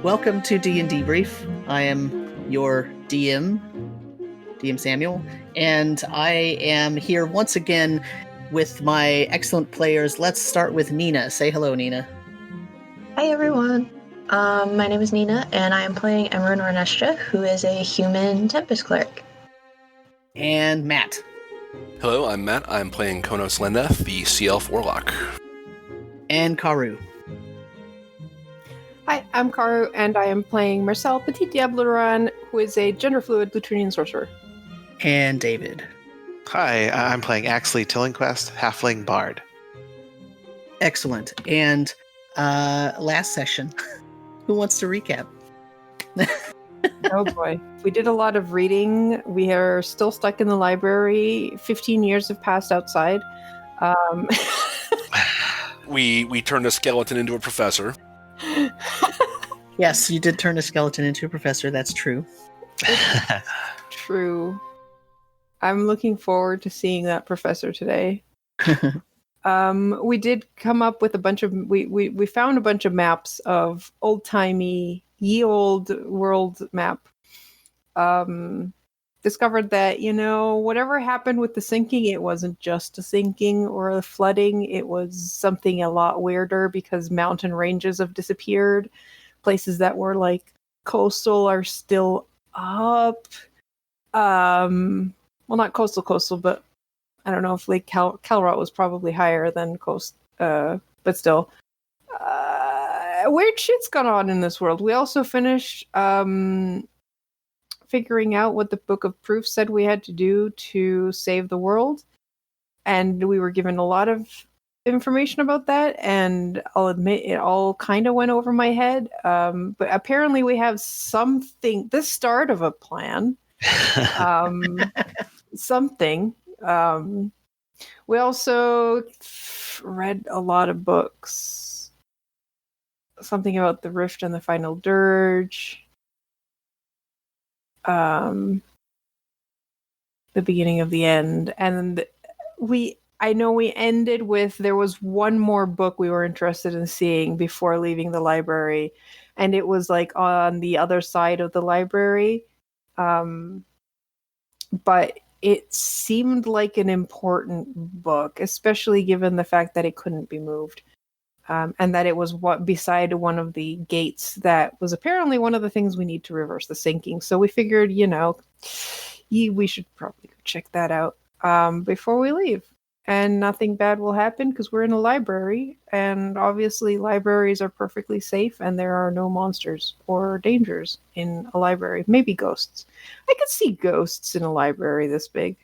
Welcome to D&D Brief. I am your DM Samuel, and I am here once again with my excellent players. Let's start with Nina. Say hello, Nina. Hi, everyone. My name is Nina, and I am playing Emran Renestra, who is a human Tempest Cleric. And Matt. Hello, I'm Matt. I'm playing Konos Lendeth, the Sea Elf Warlock. And Karu. Hi, I'm Karu, and I am playing Marcel Petit Diableron, who is a gender-fluid Lutrinian sorcerer. And David. Hi, I'm playing Axley Tillingquest, Halfling Bard. Excellent. And last session, who wants to recap? Oh boy. We did a lot of reading. We are still stuck in the library. 15 years have passed outside. We turned a skeleton into a professor. Yes, you did turn a skeleton into a professor. That's true. True. I'm looking forward to seeing that professor today. We did come up with a bunch of we found a bunch of maps of old-timey ye old world map. Discovered that, whatever happened with the sinking, it wasn't just a sinking or a flooding. It was something a lot weirder because mountain ranges have disappeared. Places that were like coastal are still up. Well, not coastal, but I don't know if Lake Calrot was probably higher than coast, but still. Weird shit's gone on in this world. We also finished figuring out what the Book of Proof said we had to do to save the world. And we were given a lot of information about that, and I'll admit it all kind of went over my head. But apparently we have something, the start of a plan. Something. We also read a lot of books. Something about the Rift and the Final Dirge. The beginning of the end. And I know we ended with, there was one more book we were interested in seeing before leaving the library. And it was like on the other side of the library. But it seemed like an important book, especially given the fact that it couldn't be moved. And that it was beside one of the gates that was apparently one of the things we need to reverse the sinking. So we figured, we should probably go check that out before we leave. And nothing bad will happen because we're in a library. And obviously libraries are perfectly safe and there are no monsters or dangers in a library. Maybe ghosts. I could see ghosts in a library this big.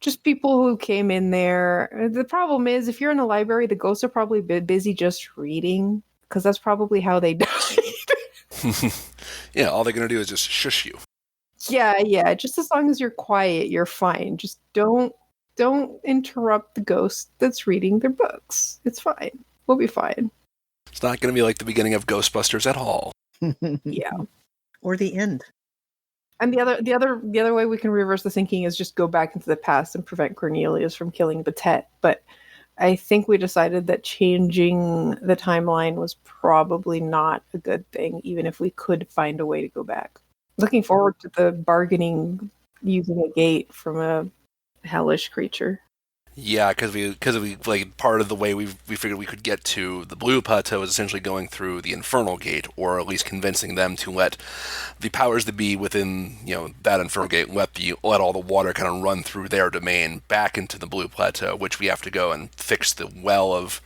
Just people who came in there. The problem is, if you're in a library, the ghosts are probably busy just reading, because that's probably how they died. Yeah, all they're going to do is just shush you. Yeah. Just as long as you're quiet, you're fine. Just don't interrupt the ghost that's reading their books. It's fine. We'll be fine. It's not going to be like the beginning of Ghostbusters at all. Yeah. Or the end. And the other way we can reverse the sinking is just go back into the past and prevent Cornelius from killing Batet. But I think we decided that changing the timeline was probably not a good thing, even if we could find a way to go back. Looking forward to the bargaining using a gate from a hellish creature. Yeah, because we like part of the way we figured we could get to the Blue Plateau is essentially going through the Infernal Gate, or at least convincing them to let the powers that be within that Infernal Gate let all the water kind of run through their domain back into the Blue Plateau, which we have to go and fix the well of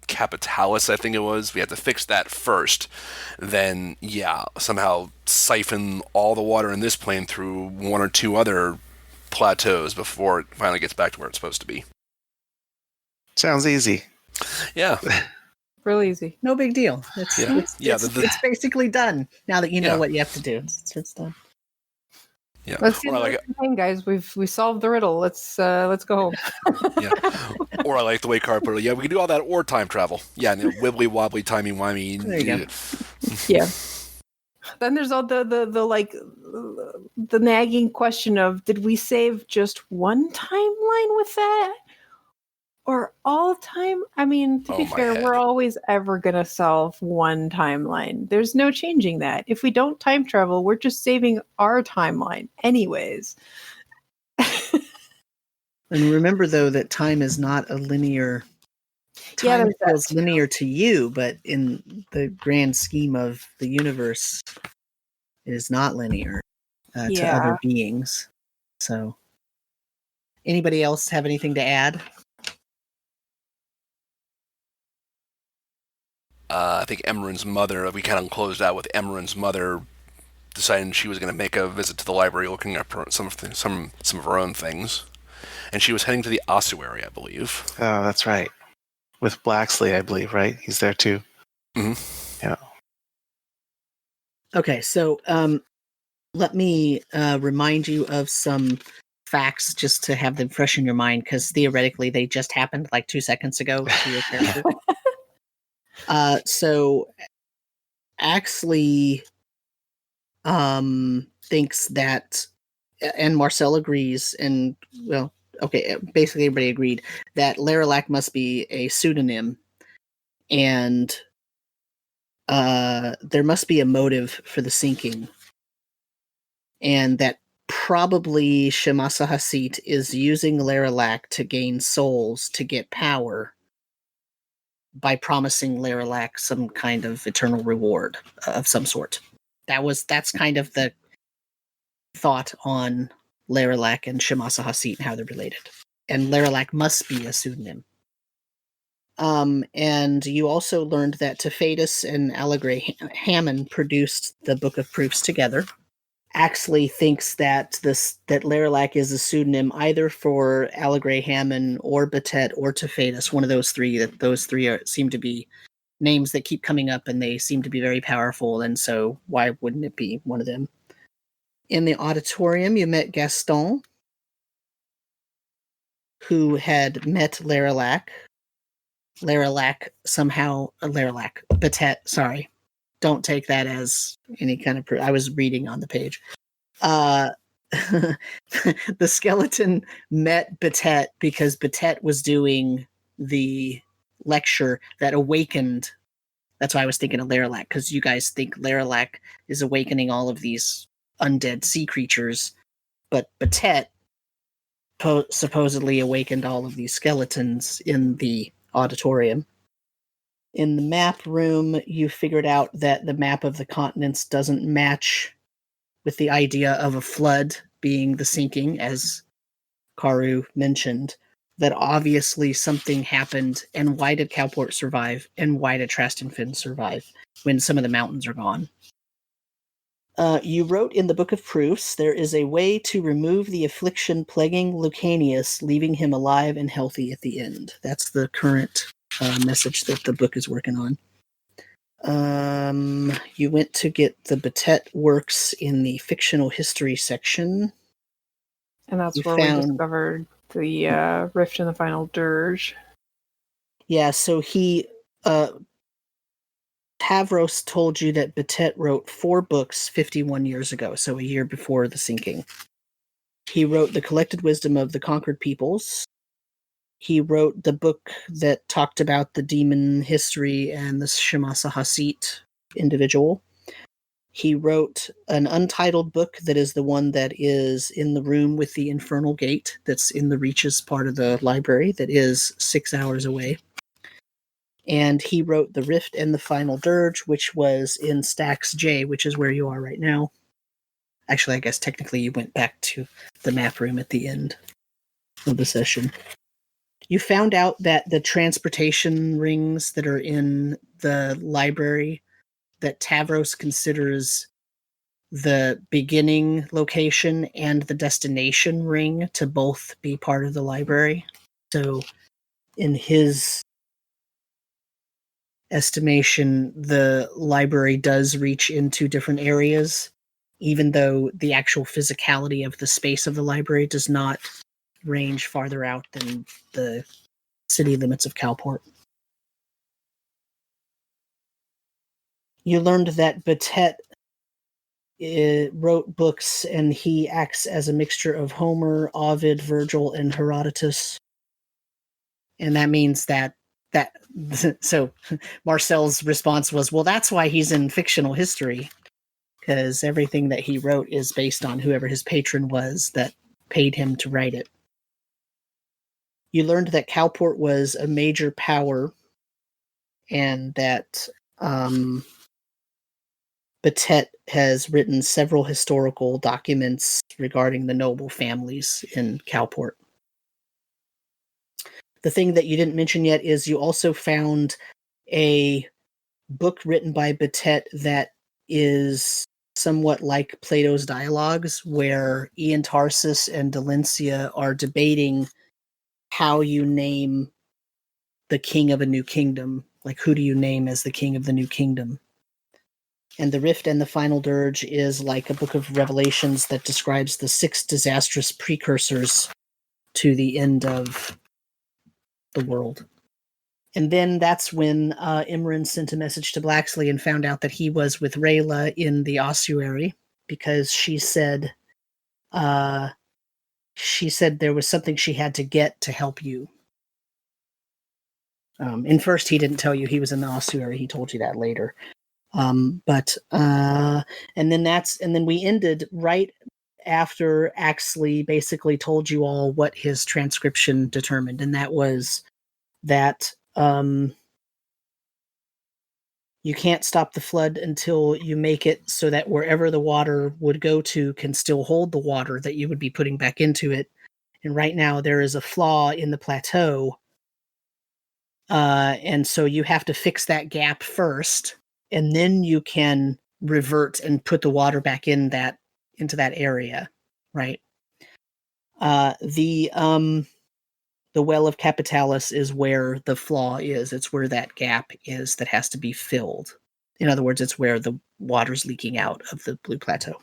Capitalis, I think it was. We have to fix that first. Then somehow siphon all the water in this plane through one or two other plateaus before it finally gets back to where it's supposed to be. Sounds easy. Yeah. Real easy. No big deal. It's basically done now that you know what you have to do. It's done. Yeah. Let's get the guys. We solved the riddle. Let's go home. Yeah. Or I like the way Car put it. Yeah, we can do all that or time travel. Yeah, and wibbly wobbly timey wimey. There you go. Yeah. Then there's all the nagging question of, did we save just one timeline with that? Or all time? I mean, to Oh, be my fair, head. we're always ever going to solve one timeline. There's no changing that. If we don't time travel, we're just saving our timeline anyways. And remember, though, that time is not a linear. Yeah, Time there's that feels too. linear to you, but in the grand scheme of the universe, it is not linear to Yeah. other beings. So, anybody else have anything to add? I think Emran's mother, we kind of closed out with Emran's mother deciding she was going to make a visit to the library looking up some of her own things. And she was heading to the ossuary, I believe. Oh, that's right. With Blacksley, I believe, right? He's there too. Mm-hmm. Yeah. Okay, so let me remind you of some facts just to have them fresh in your mind, because theoretically they just happened like 2 seconds ago to your character. So Axley thinks that, and Marcel agrees, and well, okay, basically everybody agreed that Laralac must be a pseudonym, and there must be a motive for the sinking, and that probably Shemasa Hasit is using Laralac to gain souls to get power by promising Laralac some kind of eternal reward of some sort. That's kind of the thought on Laralac and Shemasa Hasit and how they're related. And Laralac must be a pseudonym. And you also learned that Tefadus and Allegre Hammond produced the Book of Proofs together. Axley thinks that Laralac is a pseudonym either for Allegre Hammond or Batet or Tefadus, one of those three. That those three seem to be names that keep coming up, and they seem to be very powerful. And so, why wouldn't it be one of them? In the auditorium, you met Gaston, who had met Laralac. Batet, sorry. Don't take that as any kind of I was reading on the page. The skeleton met Batet because Batet was doing the lecture that awakened. That's why I was thinking of Laralac, because you guys think Laralac is awakening all of these undead sea creatures, but Batet supposedly awakened all of these skeletons in the auditorium. In the map room, you figured out that the map of the continents doesn't match with the idea of a flood being the sinking, as Karu mentioned, that obviously something happened, and why did Cowport survive, and why did Trastenfinn survive when some of the mountains are gone? You wrote in the Book of Proofs, there is a way to remove the affliction plaguing Lucanius, leaving him alive and healthy at the end. That's the current message that the book is working on. You went to get the Batet works in the fictional history section. And that's You where we found- discovered the rift in the final dirge. Yeah, so Tavros told you that Batet wrote 4 books 51 years ago, so a year before the sinking. He wrote The Collected Wisdom of the Conquered Peoples. He wrote the book that talked about the demon history and the Shemasa Hasit individual. He wrote an untitled book that is the one that is in the room with the Infernal Gate, that's in the Reaches part of the library, that is 6 hours away. And he wrote The Rift and the Final Dirge, which was in Stacks J, which is where you are right now. Actually, I guess technically you went back to the map room at the end of the session. You found out that the transportation rings that are in the library that Tavros considers the beginning location and the destination ring to both be part of the library. So in his estimation, the library does reach into different areas, even though the actual physicality of the space of the library does not range farther out than the city limits of Cowport. You learned that Batet wrote books, and he acts as a mixture of Homer, Ovid, Virgil, and Herodotus. And that means that so Marcel's response was, well, that's why he's in fictional history, because everything that he wrote is based on whoever his patron was that paid him to write it. You learned that Calport was a major power and that Batet has written several historical documents regarding the noble families in Calport. The thing that you didn't mention yet is you also found a book written by Batet that is somewhat like Plato's Dialogues, where Ian Tarsis and Delencia are debating how you name the king of a new kingdom. Like, who do you name as the king of the new kingdom? And the Rift and the Final Dirge is like a book of Revelations that describes the 6 disastrous precursors to the end of the world. And then that's when Imran sent a message to Blacksley and found out that he was with Rayla in the ossuary, because she said there was something she had to get to help you. And first he didn't tell you he was in the ossuary. He told you that later. And then we ended right after Axley basically told you all what his transcription determined, and that was that you can't stop the flood until you make it so that wherever the water would go to can still hold the water that you would be putting back into it. And right now there is a flaw in the plateau, and so you have to fix that gap first, and then you can revert and put the water back into that area, right? The Well of Capitalis is where the flaw is. It's where that gap is that has to be filled. In other words, it's where the water's leaking out of the Blue Plateau.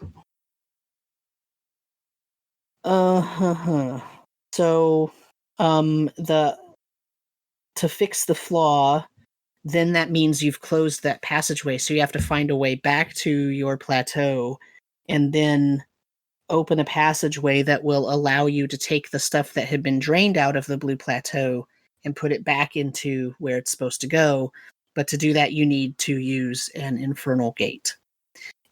So, to fix the flaw, then that means you've closed that passageway. So you have to find a way back to your plateau and then open a passageway that will allow you to take the stuff that had been drained out of the Blue Plateau and put it back into where it's supposed to go. But to do that, you need to use an infernal gate.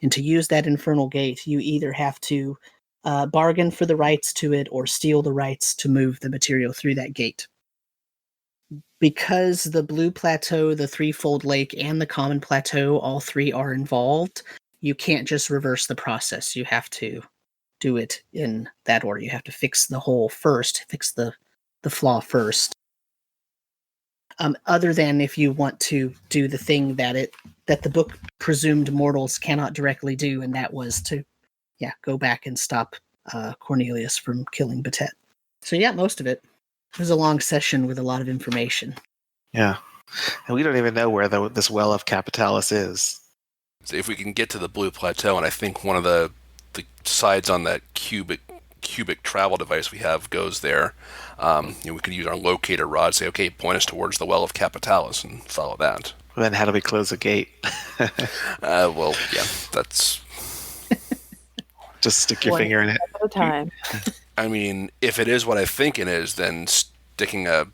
And to use that infernal gate, you either have to bargain for the rights to it or steal the rights to move the material through that gate. Because the Blue Plateau, the Threefold Lake, and the Common Plateau, all three are involved, you can't just reverse the process. You have to do it in that order. You have to fix the hole first, fix the flaw first. Other than if you want to do the thing that the book presumed mortals cannot directly do, and that was to go back and stop Cornelius from killing Batet. So most of it. It was a long session with a lot of information. Yeah. And we don't even know where this Well of Capitalis is. So if we can get to the Blue Plateau, and I think one of the sides on that cubic travel device we have goes there, we could use our locator rod, say, okay, point us towards the Well of Capitalis and follow that. Then how do we close the gate? That's... Just stick your finger in it. At a time. I mean, if it is what I think it is, then sticking a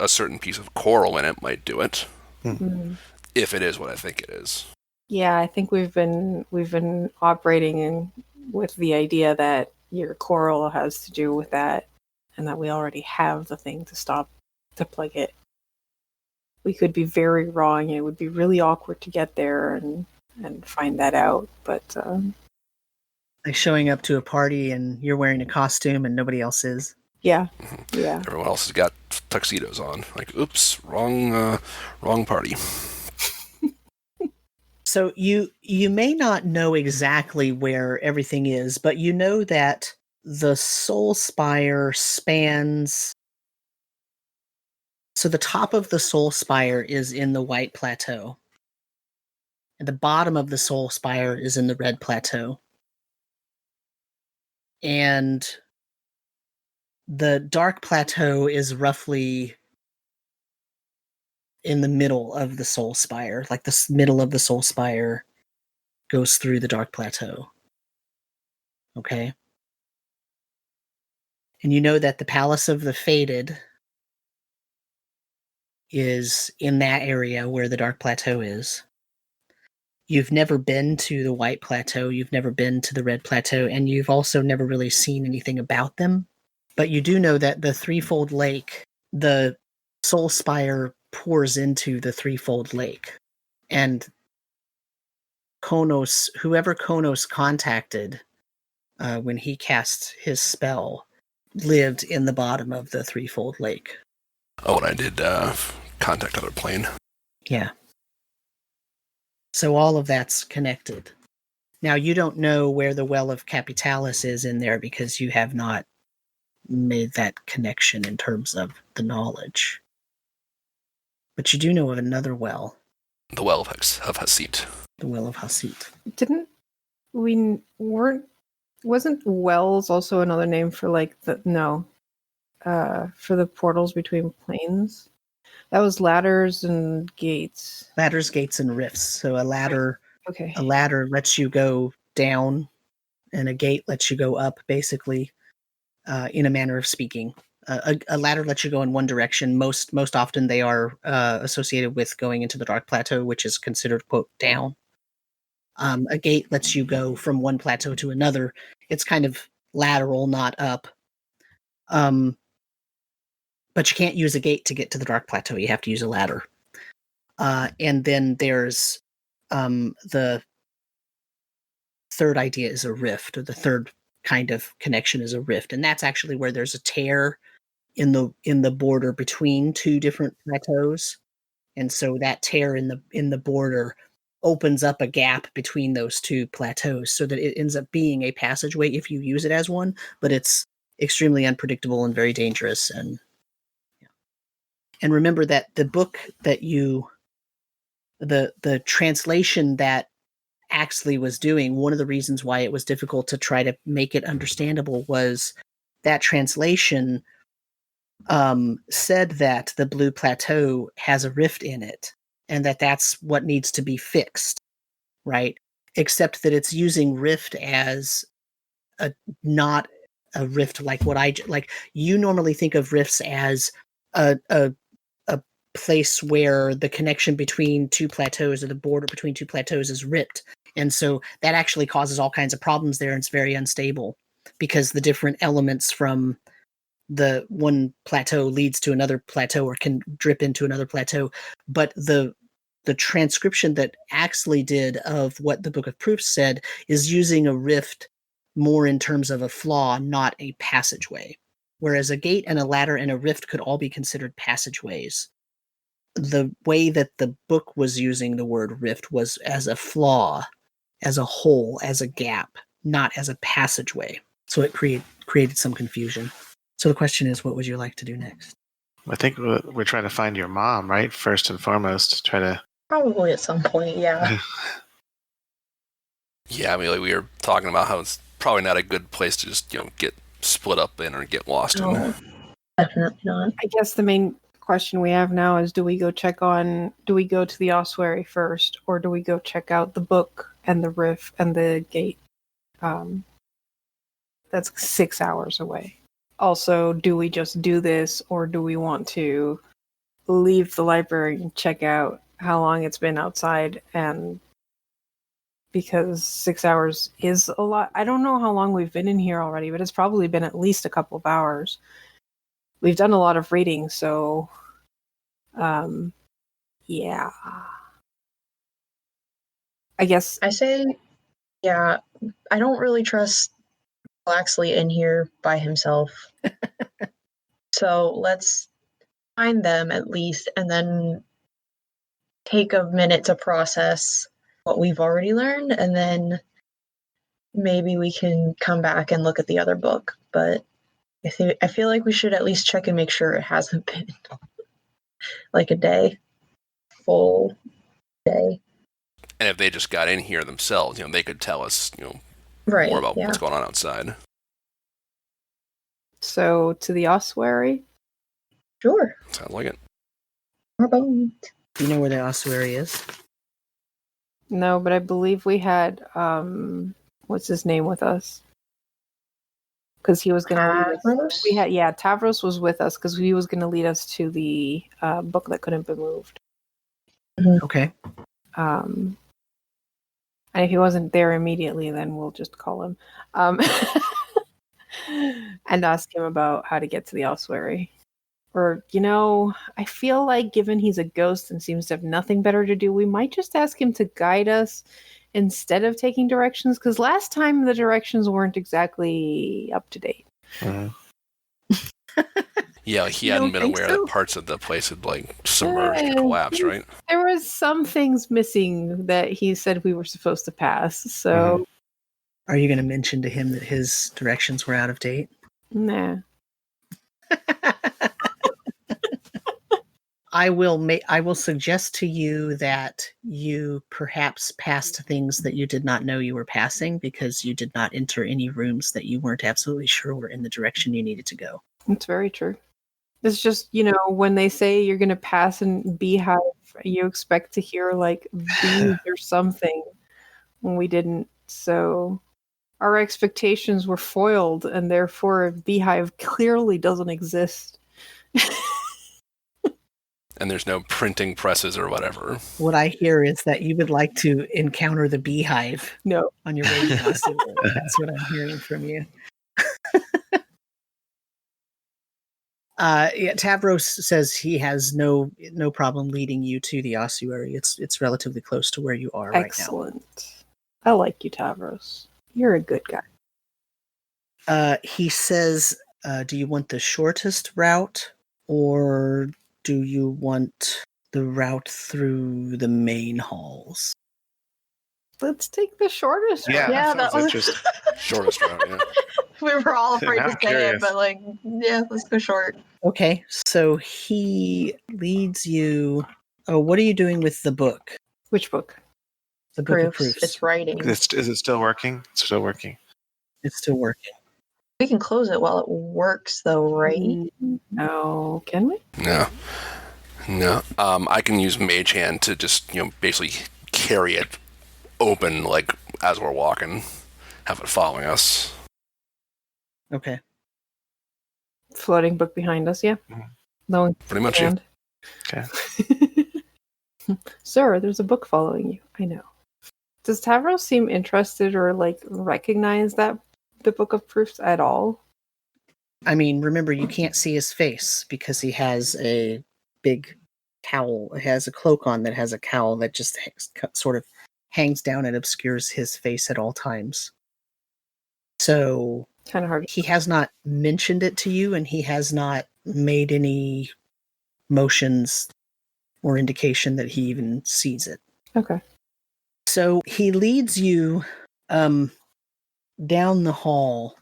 certain piece of coral in it might do it. Mm-hmm. If it is what I think it is. Yeah, I think we've been operating with the idea that your coral has to do with that, and that we already have the thing to plug it. We could be very wrong. It would be really awkward to get there and find that out, but. Like showing up to a party and you're wearing a costume and nobody else is. Yeah. Everyone else has got tuxedos on. Like, oops, wrong party. So you may not know exactly where everything is, but you know that the Soul Spire spans. So the top of the Soul Spire is in the White Plateau, and the bottom of the Soul Spire is in the Red Plateau. And the Dark Plateau is roughly in the middle of the Soul Spire. Like the middle of the Soul Spire goes through the Dark Plateau. Okay? And you know that the Palace of the Fated is in that area where the Dark Plateau is. You've never been to the White Plateau, you've never been to the Red Plateau, and you've also never really seen anything about them. But you do know that the Threefold Lake, the Soul Spire pours into the Threefold Lake. And whoever Konos contacted when he cast his spell, lived in the bottom of the Threefold Lake. Oh, and I did contact other plane. Yeah. So all of that's connected. Now, you don't know where the Well of Capitalis is in there because you have not made that connection in terms of the knowledge. But you do know of another well. The Well of Hasit. The Well of Hasit. Wasn't wells also another name for for the portals between planes? That was ladders and gates. Ladders, gates, and rifts. So a ladder, Okay. a ladder lets you go down, and a gate lets you go up, basically, in a manner of speaking. A ladder lets you go in one direction. Most often they are associated with going into the Dark Plateau, which is considered, quote, down. A gate lets you go from one plateau to another. It's kind of lateral, not up. But you can't use a gate to get to the Dark Plateau. You have to use a ladder. And then there's the third idea is a rift, or the third kind of connection is a rift. And that's actually where there's a tear in the border between two different plateaus. And so that tear in the border opens up a gap between those two plateaus so that it ends up being a passageway if you use it as one, but it's extremely unpredictable and very dangerous. And remember that the book that the translation that Axley was doing, one of the reasons why it was difficult to try to make it understandable was that translation said that the Blue Plateau has a rift in it, and that's what needs to be fixed, right? Except that it's using rift as not a rift like you normally think of rifts as a place where the connection between two plateaus, or the border between two plateaus, is ripped. And so that actually causes all kinds of problems there, and it's very unstable because the different elements from the one plateau leads to another plateau or can drip into another plateau. But the transcription that Axley did of what the Book of Proofs said is using a rift more in terms of a flaw, not a passageway. Whereas a gate and a ladder and a rift could all be considered passageways. The way that the book was using the word rift was as a flaw, as a hole, as a gap, not as a passageway. So it created some confusion. So the question is, what would you like to do next? I think we're trying to find your mom, right? First and foremost, try to... Probably at some point, yeah. Yeah, I mean, we were talking about how it's probably not a good place to just, get split up in or get lost in. No, definitely not. I guess the main question we have now is, do we go to the ossuary first, or do we go check out the book and the rift and the gate? That's 6 hours away. Also, do we just do this, or do we want to leave the library and check out how long it's been outside? And because 6 hours is a lot. I don't know how long we've been in here already, but it's probably been at least a couple of hours. We've done a lot of reading, so yeah. I guess I say, yeah, I don't really trust Axley in here by himself. So let's find them at least, and then take a minute to process what we've already learned, and then maybe we can come back and look at the other book. But I feel like we should at least check and make sure it hasn't been like a full day. And if they just got in here themselves, they could tell us, Right, more about yeah. what's going on outside. so. To the ossuary. Sure. Sounds like it. How about Do you know where the ossuary is? No, but I believe we had what's his name with us? because he was going to lead us. Tavros? Tavros was with us because he was going to lead us to the book that couldn't be moved. Okay. And if he wasn't there immediately, then we'll just call him and ask him about how to get to the ossuary. Or, I feel like given he's a ghost and seems to have nothing better to do, we might just ask him to guide us instead of taking directions, because last time the directions weren't exactly up to date. Yeah, he You hadn't don't been think aware so? that parts of the place had submerged or collapsed, right? There was some things missing that he said we were supposed to pass, so Are you going to mention to him that his directions were out of date? nah. I will suggest to you that you perhaps passed things that you did not know you were passing because you did not enter any rooms that you weren't absolutely sure were in the direction you needed to go. It's very true. It's just, when they say you're going to pass in Beehive, you expect to hear like bees or something when we didn't. So our expectations were foiled, and therefore Beehive clearly doesn't exist. And there's no printing presses or whatever. What I hear is that you would like to encounter the beehive No. on your way to the ossuary. That's what I'm hearing from you. Tavros says he has no problem leading you to the ossuary. It's relatively close to where you are right now. Excellent. I like you, Tavros. You're a good guy. He says, do you want the shortest route, or do you want the route through the main halls? Let's take the shortest route. Yeah, that that was interesting. Shortest route, yeah. We were all afraid I'm to say curious. it, but let's go short. Okay, so he leads you. Oh, what are you doing with the book? Which book? The book of Proofs. proofs. It's writing. Is it still working? It's still working. It's still working. We can close it while it works, though, right? No, can we? No. I can use Mage Hand to just, basically carry it open, like, as we're walking. Have it following us. Okay. Floating book behind us, yeah. Mhm. No one Pretty much, yeah. Okay. Sir, there's a book following you. I know. Does Tavros seem interested or recognize that the Book of Proofs at all? I mean, remember, you can't see his face because he has a big cowl. He has a cloak on that has a cowl that just sort of hangs down and obscures his face at all times. So Kind of hard. he has not mentioned it to you, and he has not made any motions or indication that he even sees it. Okay. So he leads you down the hall,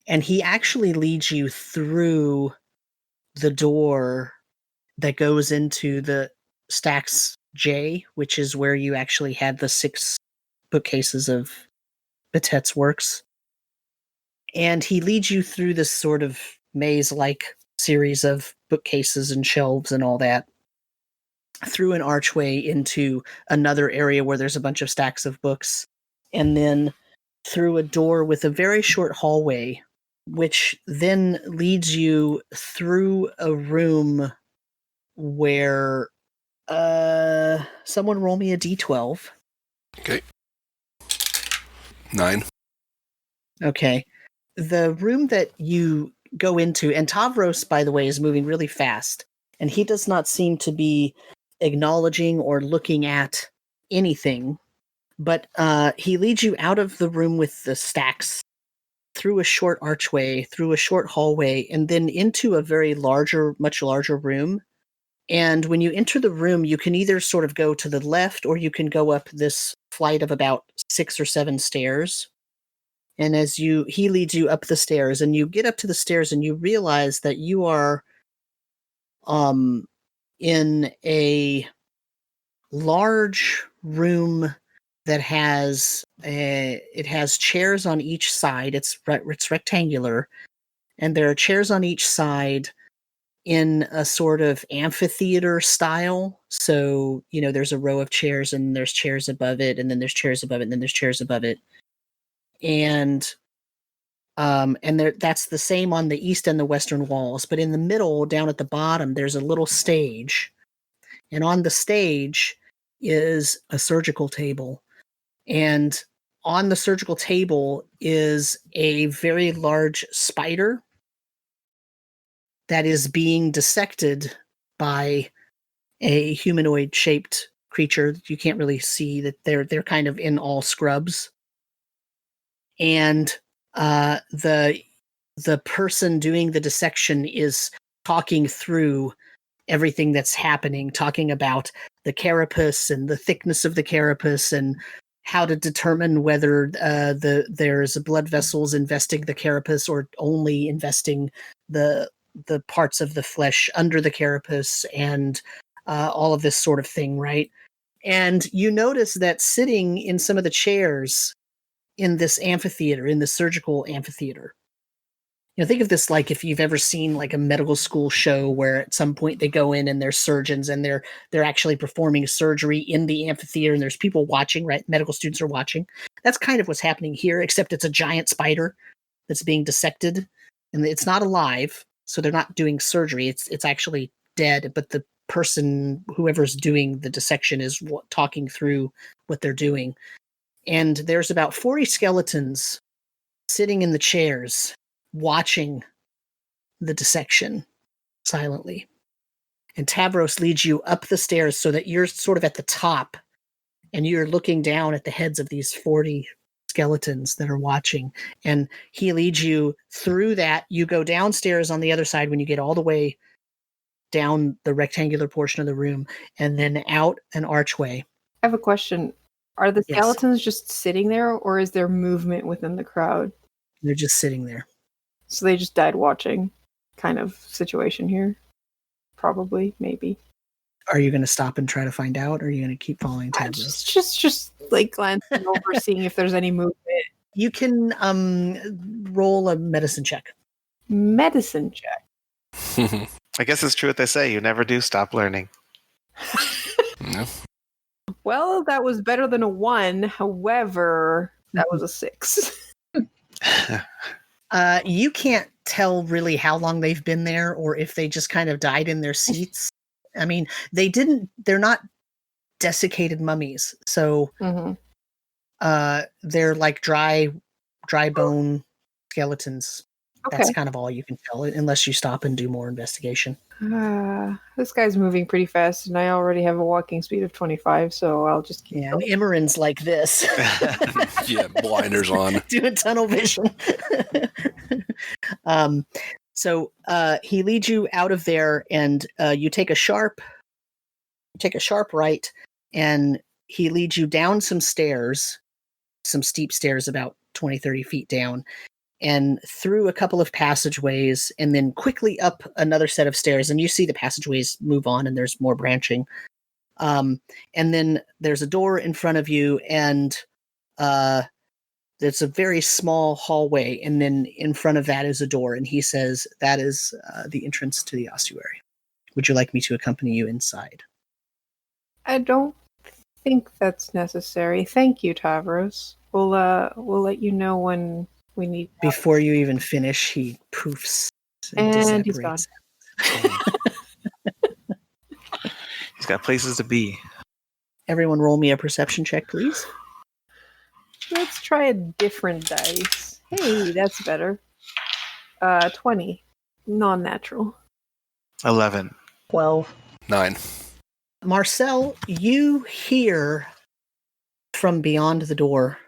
and he actually leads you through the door that goes into the Stacks J, which is where you actually had the 6 bookcases of Batette's works. And he leads you through this sort of maze-like series of bookcases and shelves and all that, through an archway into another area where there's a bunch of stacks of books, and then through a door with a very short hallway, which then leads you through a room where someone roll me a d12. Okay. 9. Okay. The room that you go into, and Tavros, by the way, is moving really fast, and he does not seem to be acknowledging or looking at anything, but he leads you out of the room with the stacks, through a short archway, through a short hallway, and then into a very much larger room. And when you enter the room, you can either sort of go to the left, or you can go up this flight of about 6 or 7 stairs. And as he leads you up the stairs, and you get up to the stairs, and you realize that you are in a large room that has chairs on each side. It's rectangular, and there are chairs on each side in a sort of amphitheater style. So, there's a row of chairs, and there's chairs above it, and then there's chairs above it, and then there's chairs above it. And And that's the same on the east and the western walls. But in the middle, down at the bottom, there's a little stage. And on the stage is a surgical table. And on the surgical table is a very large spider that is being dissected by a humanoid-shaped creature. You can't really see that they're kind of in all scrubs. And the person doing the dissection is talking through everything that's happening, talking about the carapace and the thickness of the carapace and how to determine whether there's blood vessels investing the carapace or only investing the parts of the flesh under the carapace, and all of this sort of thing, right? And you notice that sitting in some of the chairs in this amphitheater, in the surgical amphitheater, think of this like if you've ever seen like a medical school show where at some point they go in and they're surgeons and they're actually performing surgery in the amphitheater and there's people watching, right? Medical students are watching. That's kind of what's happening here, except it's a giant spider that's being dissected, and it's not alive, so they're not doing surgery. It's actually dead, but the person, whoever's doing the dissection, is talking through what they're doing. And there's about 40 skeletons sitting in the chairs watching the dissection silently. And Tavros leads you up the stairs so that you're sort of at the top and you're looking down at the heads of these 40 skeletons that are watching. And he leads you through that. You go downstairs on the other side when you get all the way down the rectangular portion of the room, and then out an archway. I have a question. Are the Yes. skeletons just sitting there, or is there movement within the crowd? They're just sitting there. So they just died watching kind of situation here? Probably, maybe. Are you going to stop and try to find out, or are you going to keep following Tavros? Just like glancing over, seeing if there's any movement. You can roll a medicine check. Medicine check. I guess it's true what they say. You never do stop learning. No. Well, that was better than a 1. However, that was a 6. You can't tell really how long they've been there or if they just kind of died in their seats. I mean, they're not desiccated mummies. So they're like dry bone skeletons. Okay. That's kind of all you can tell, unless you stop and do more investigation. This guy's moving pretty fast, and I already have a walking speed of 25, so I'll just keep And going. Imran's like this. Yeah, blinders on. Doing tunnel vision. So he leads you out of there, and you take a sharp right, and he leads you down some stairs, some steep stairs about 20, 30 feet down, and through a couple of passageways, and then quickly up another set of stairs. And you see the passageways move on, and there's more branching. And then there's a door in front of you, and there's a very small hallway, and then in front of that is a door. And he says, that is the entrance to the ossuary. Would you like me to accompany you inside? I don't think that's necessary. Thank you, Tavros. We'll let you know when we need help. Before you even finish, he poofs And he's gone. disapparates. He's got places to be. Everyone roll me a perception check, please. Let's try a different dice. Hey, that's better. 20. Non-natural. 11. 12. 9. Marcel, you hear from beyond the door,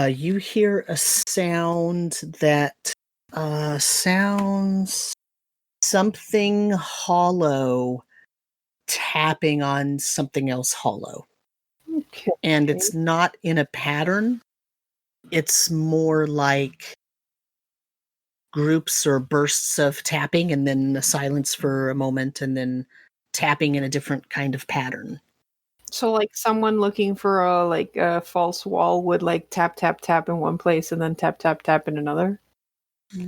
you hear a sound that sounds something hollow tapping on something else hollow. Okay. And it's not in a pattern. It's more like groups or bursts of tapping, and then a silence for a moment, and then tapping in a different kind of pattern. So like someone looking for a false wall would like tap tap tap in one place and then tap tap tap in another?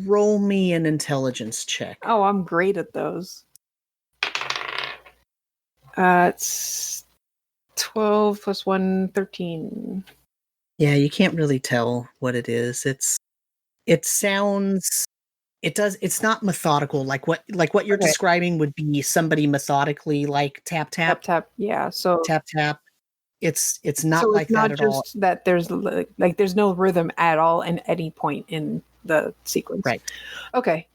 Roll me an intelligence check. Oh, I'm great at those. It's 12 plus 1, 13. Yeah, you can't really tell what it is. It sounds. It does. It's not methodical. Like what you're Okay. describing would be somebody methodically like tap Tap tap tap. Yeah. So tap tap. It's not so like it's not that at all. just that there's like there's no rhythm at all in any point in the sequence. Right. Okay.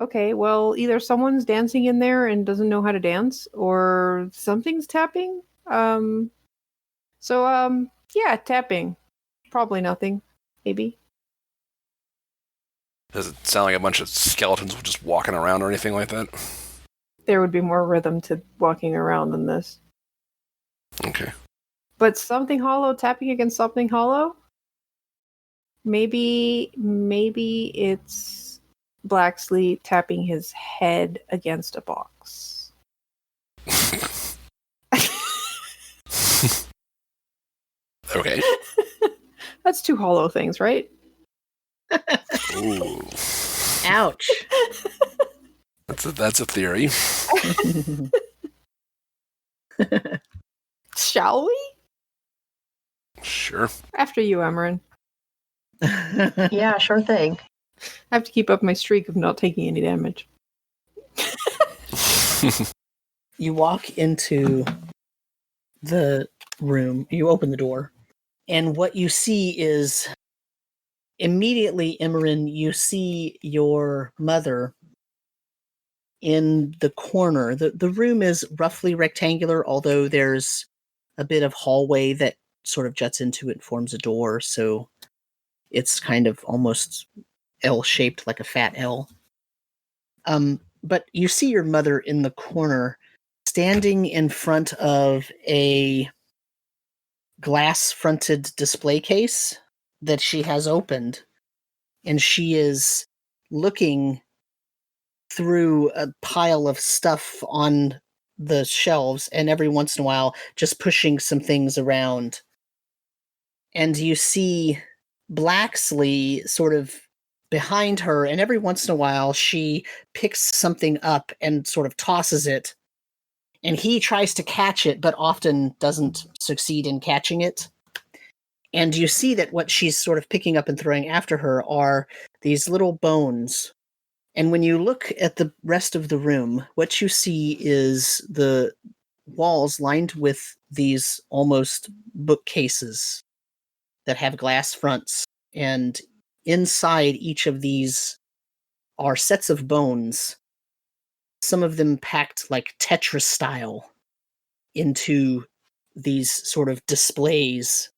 Okay, well, either someone's dancing in there and doesn't know how to dance, or something's tapping. Yeah, tapping. Probably nothing. Maybe. Does it sound like a bunch of skeletons just walking around or anything like that? There would be more rhythm to walking around than this. Okay. But something hollow tapping against something hollow? Maybe it's Blacksley tapping his head against a box. Okay. That's two hollow things, right? Ooh. Ouch. That's a theory. Shall we? Sure. After you, Amarin. Yeah, sure thing. I have to keep up my streak of not taking any damage. You walk into the room, you open the door, and what you see is immediately, Imran, you see your mother in the corner. The room is roughly rectangular, although there's a bit of hallway that sort of juts into it and forms a door, so it's kind of almost L-shaped, like a fat L. But you see your mother in the corner, standing in front of a glass-fronted display case that she has opened, and she is looking through a pile of stuff on the shelves, and every once in a while just pushing some things around. And you see Blacksley sort of behind her, and every once in a while she picks something up and sort of tosses it, and he tries to catch it but often doesn't succeed in catching it. And you see that what she's sort of picking up and throwing after her are these little bones. And when you look at the rest of the room, what you see is the walls lined with these almost bookcases that have glass fronts. And inside each of these are sets of bones, some of them packed like Tetris style into these sort of displays.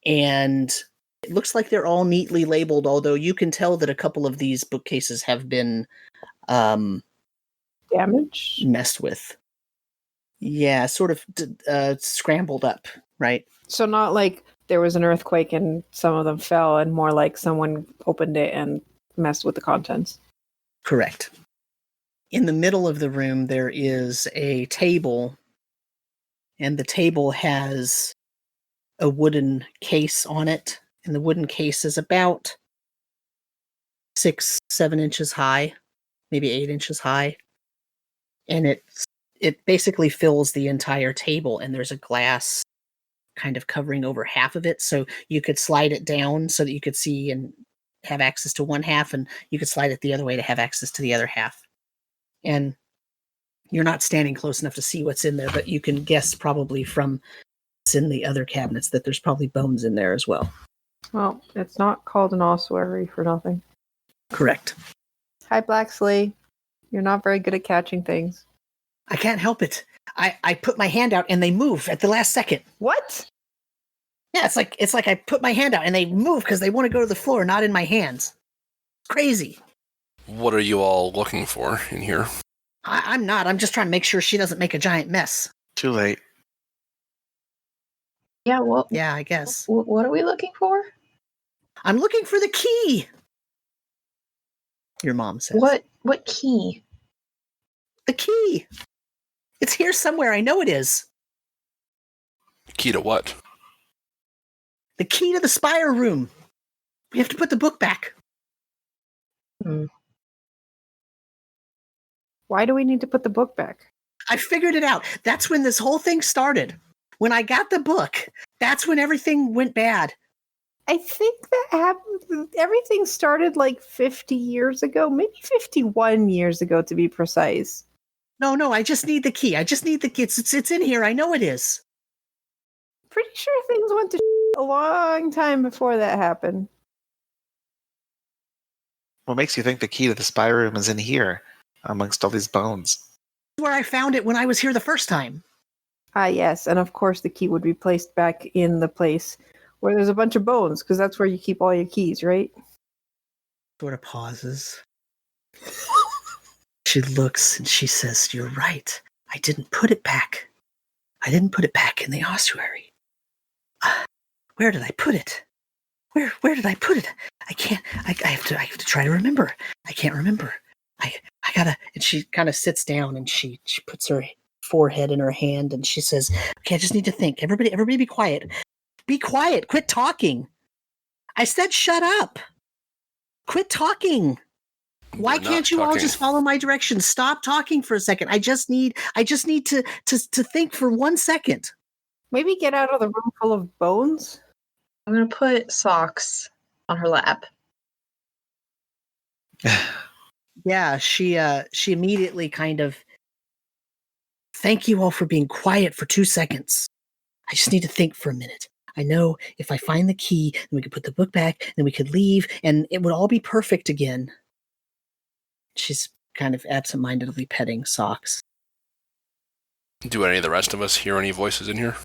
And it looks like they're all neatly labeled, although you can tell that a couple of these bookcases have been Damage? messed with. Yeah, sort of scrambled up, right? So not like there was an earthquake and some of them fell, and more like someone opened it and messed with the contents. Correct. In the middle of the room, there is a table, and the table has a wooden case on it, and the wooden case is about 6-7 inches high, maybe 8 inches high, and it basically fills the entire table, and there's a glass kind of covering over half of it, so you could slide it down so that you could see and have access to one half, and you could slide it the other way to have access to the other half. And you're not standing close enough to see what's in there, but you can guess probably from what's in the other cabinets that there's probably bones in there as well. Well, it's not called an ossuary for nothing. Correct. Hi, Blacksley. You're not very good at catching things. I can't help it. I put my hand out and they move at the last second. What? Yeah, it's like I put my hand out and they move because they want to go to the floor, not in my hands. Crazy. What are you all looking for in here? I'm not. I'm just trying to make sure she doesn't make a giant mess. Too late. Yeah, well, Yeah, I guess. what are we looking for? I'm looking for the key. Your mom says. What key? The key. It's here somewhere. I know it is. Key to what? The key to the spire room. We have to put the book back. Why do we need to put the book back? I figured it out. That's when this whole thing started. When I got the book, that's when everything went bad. I think that happened. Everything started like 50 years ago, maybe 51 years ago to be precise. No, I just need the key. I just need the key. It's in here. I know it is. Pretty sure things went to a long time before that happened. What makes you think the key to the spy room is in here, amongst all these bones? Where I found it when I was here the first time. Ah, yes, and of course the key would be placed back in the place where there's a bunch of bones, because that's where you keep all your keys, right? Sort of pauses. She looks and she says, "You're right. I didn't put it back. I didn't put it back in the ossuary. Where did I put it? Where did I put it? I can't. I have to try to remember. I can't remember. I gotta." And she kind of sits down and she puts her forehead in her hand and she says, "Okay, I just need to think. Everybody, be quiet. Be quiet. Quit talking. I said, shut up. Quit talking. Why We're not can't you all talking. just follow my directions? Stop talking for a second. I just need to think for 1 second." Maybe get out of the room full of bones? I'm gonna put socks on her lap. Yeah, she immediately kind of, "Thank you all for being quiet for 2 seconds. I just need to think for a minute. I know if I find the key, then we could put the book back, then we could leave, and it would all be perfect again." She's kind of absentmindedly petting socks. Do any of the rest of us hear any voices in here?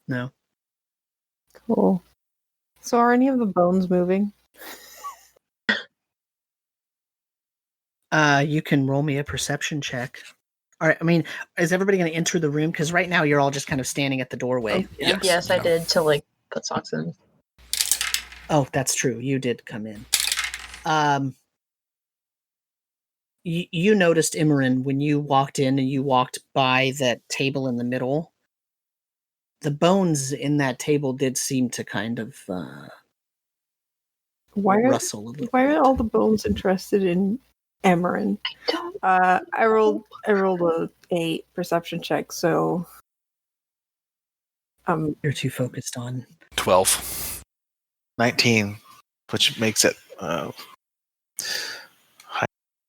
No. Cool. So are any of the bones moving? You can roll me a perception check. All right. I mean, is everybody going to enter the room? Because right now you're all just kind of standing at the doorway. Yes. Yes, I Yeah. did to like put socks in. Oh, that's true. You did come in. You noticed Imran when you walked in and you walked by that table in the middle. The bones in that table did seem to kind of Why are, rustle a little. why are all the bones interested in Amarin? I don't. I rolled a perception check, so You're too focused on. 12. 19, which makes it higher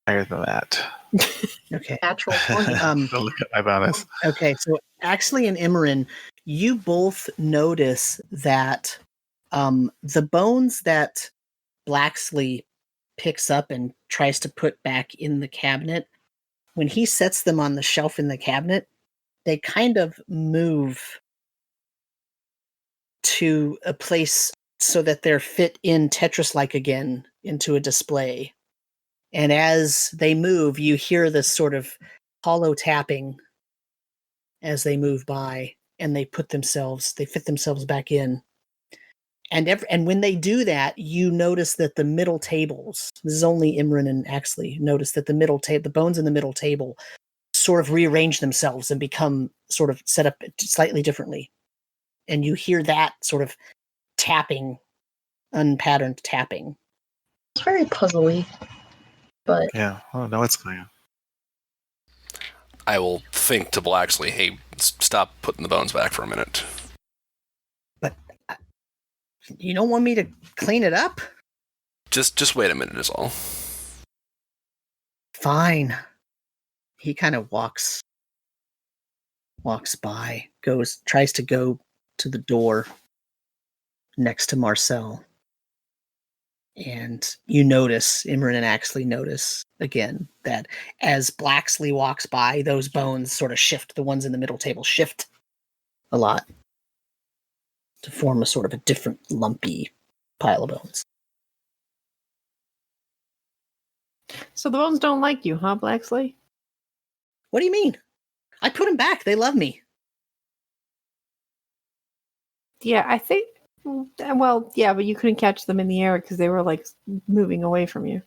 than that. Okay. Natural 20. Don't look at my bonus. Okay, so Axley and Imran, you both notice that the bones that Blacksley picks up and tries to put back in the cabinet, when he sets them on the shelf in the cabinet, they kind of move to a place so that they're fit in Tetris-like again into a display. And as they move, you hear this sort of hollow tapping as they move by, and they fit themselves back in. And when they do that, you notice that the middle tables, this is only Imran and Axley, notice that the bones in the middle table sort of rearrange themselves and become sort of set up slightly differently. And you hear that sort of tapping, unpatterned tapping. It's very puzzly, but Yeah. Oh, no, it's going on. I will think to Blacksley, hey, stop putting the bones back for a minute. But you don't want me to clean it up? Just wait a minute is all. Fine. He kind of walks by, tries to go to the door next to Marcel. And you notice, Imran and Axley notice again that as Blacksley walks by, those bones sort of shift. The ones in the middle table shift a lot to form a sort of a different lumpy pile of bones. so the bones don't like you, huh, Blacksley? What do you mean? I put them back. They love me. Yeah, I think. Well, yeah, but you couldn't catch them in the air because they were like moving away from you.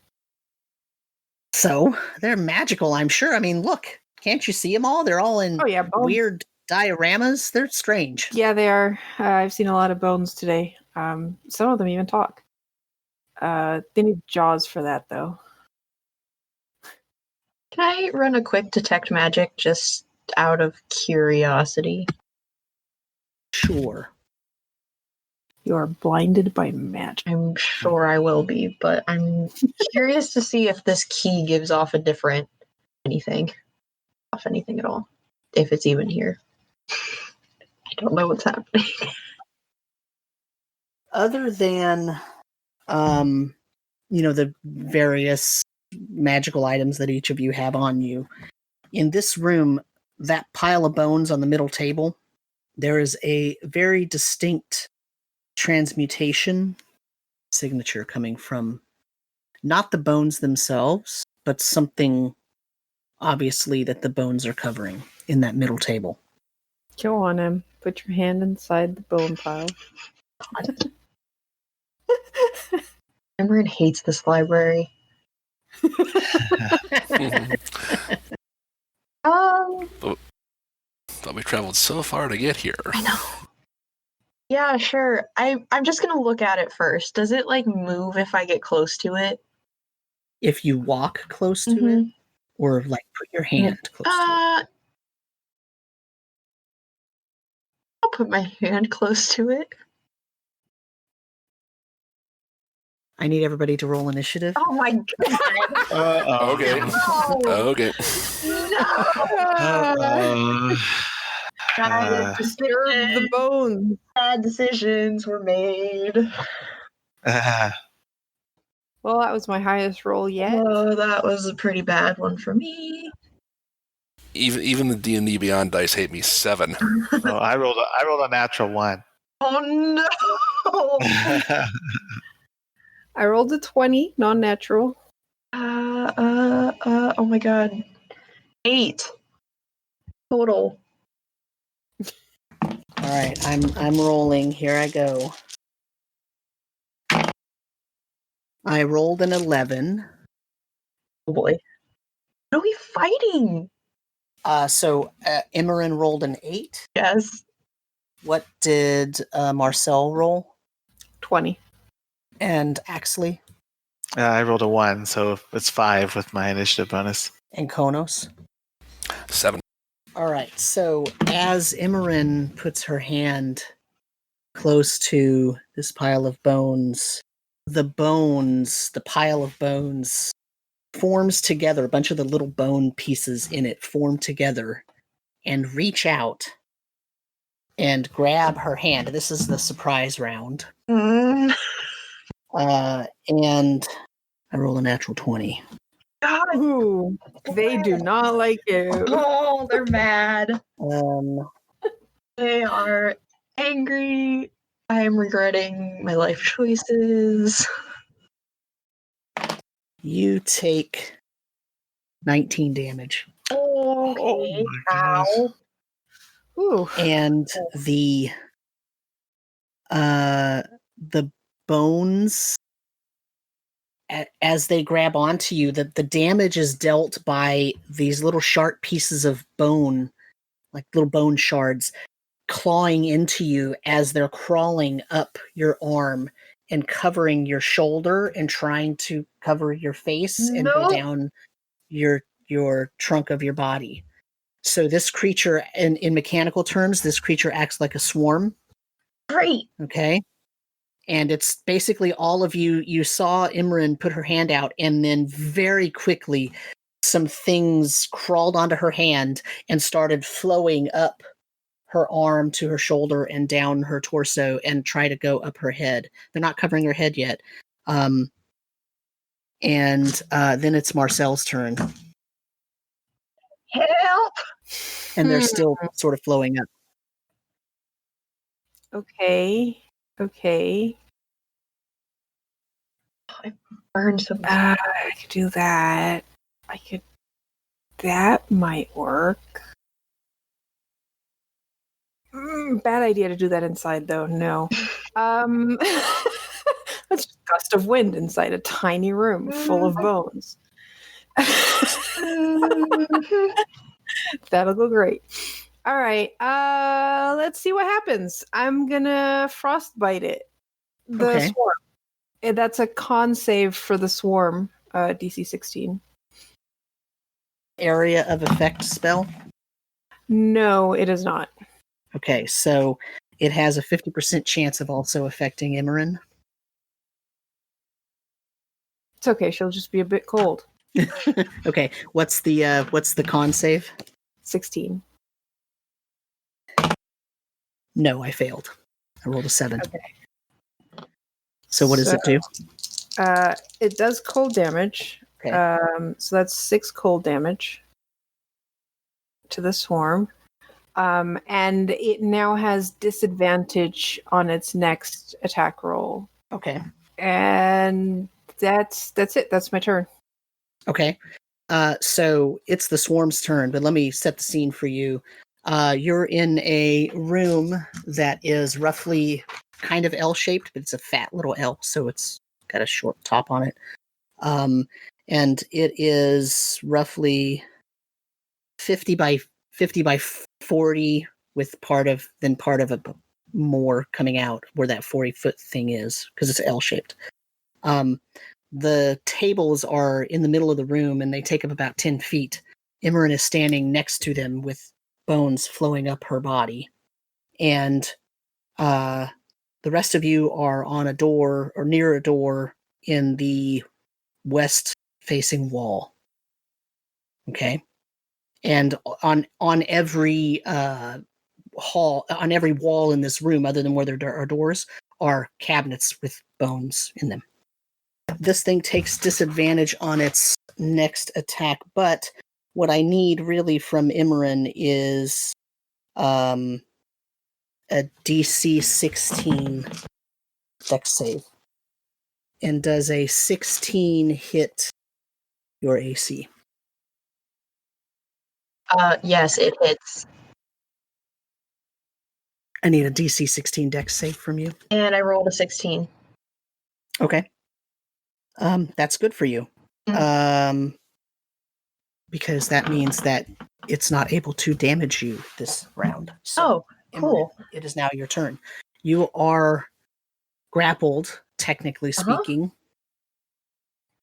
So they're magical, I'm sure. I mean, look, can't you see them all? They're all in Oh yeah, bones. weird dioramas. They're strange. Yeah, they are. I've seen a lot of bones today. Some of them even talk. They need jaws for that, though. can I run a quick detect magic just out of curiosity? Sure. You are blinded by magic. I'm sure I will be, but I'm curious to see if this key gives off a different anything. Off anything at all. If it's even here. I don't know what's happening. Other than, the various magical items that each of you have on you, in this room, that pile of bones on the middle table, there is a very distinct transmutation signature coming from not the bones themselves, but something obviously that the bones are covering in that middle table. Go on, Em. Put your hand inside the bone pile. Emran hates this library. Thought we traveled so far to get here. I know. Yeah, sure. I'm just gonna look at it first. Does it move if I get close to it? If you walk close to it, or put your hand close to it. I'll put my hand close to it. I need everybody to roll initiative. Oh my god! Okay. No! Okay. No! Disturb the bones. Bad decisions were made. Well, that was my highest roll yet. Oh, that was a pretty bad one for me. Even the D&D Beyond dice hate me 7. Oh, I rolled a natural 1. Oh no! I rolled a 20, non-natural. Oh my god. 8 total. All right, I'm rolling. Here I go. I rolled an 11. Oh boy. What are we fighting? So Imran rolled an 8. Yes. What did Marcel roll? 20. And Axley? I rolled a 1, so it's 5 with my initiative bonus. And Konos? 7. All right, so as Imran puts her hand close to this pile of bones, the pile of bones forms together, a bunch of the little bone pieces in it form together and reach out and grab her hand. This is the surprise round. And I roll a natural 20. God. Ooh, they do not like you. Oh, they're mad. Um, They are angry. I am regretting my life choices. you take 19 damage. Okay. my goodness. Ow. Ooh. And the bones, as they grab onto you, the damage is dealt by these little sharp pieces of bone, like little bone shards, clawing into you as they're crawling up your arm and covering your shoulder and trying to cover your face and go No. down your trunk of your body. So this creature, in mechanical terms, this creature acts like a swarm. Great. Okay. And it's basically all of you. You saw Imran put her hand out, and then very quickly some things crawled onto her hand and started flowing up her arm to her shoulder and down her torso and try to go up her head. They're not covering her head yet. And then it's Marcel's turn. Help. And they're still sort of flowing up. Okay. Burned some. I could do that. That might work. Bad idea to do that inside, though. No. That's just a gust of wind inside a tiny room full of bones. That'll go great. All right. Let's see what happens. I'm gonna frostbite it. The Okay. swarm. That's a con save for the swarm. DC 16. Area of effect spell. No, it is not. Okay, so It has a 50% chance of also affecting Imran. It's okay. She'll just be a bit cold. Okay, what's the con save? 16. No, I failed. I rolled a 7. Okay. So what does it do? It does cold damage. Okay. So that's 6 cold damage to the swarm. And it now has disadvantage on its next attack roll. Okay. And that's it. That's my turn. Okay. So it's the swarm's turn, but let me set the scene for you. You're in a room that is roughly kind of L-shaped, but it's a fat little L, so it's got a short top on it. And it is roughly 50 by 40 with part of a more coming out where that 40-foot thing is, because it's L-shaped. The tables are in the middle of the room and they take up about 10 feet. Imran is standing next to them with bones flowing up her body. And the rest of you are on a door or near a door in the west facing wall. Okay. And on every on every wall in this room, other than where there are doors, are cabinets with bones in them. This thing takes disadvantage on its next attack, but what I need really from Imran is a DC 16 dex save. And does a 16 hit your AC? Yes, it hits. I need a DC 16 dex save from you. And I rolled a 16. Okay. That's good for you. Because that means that it's not able to damage you this round. So, cool. Imran, it is now your turn. You are grappled, technically speaking.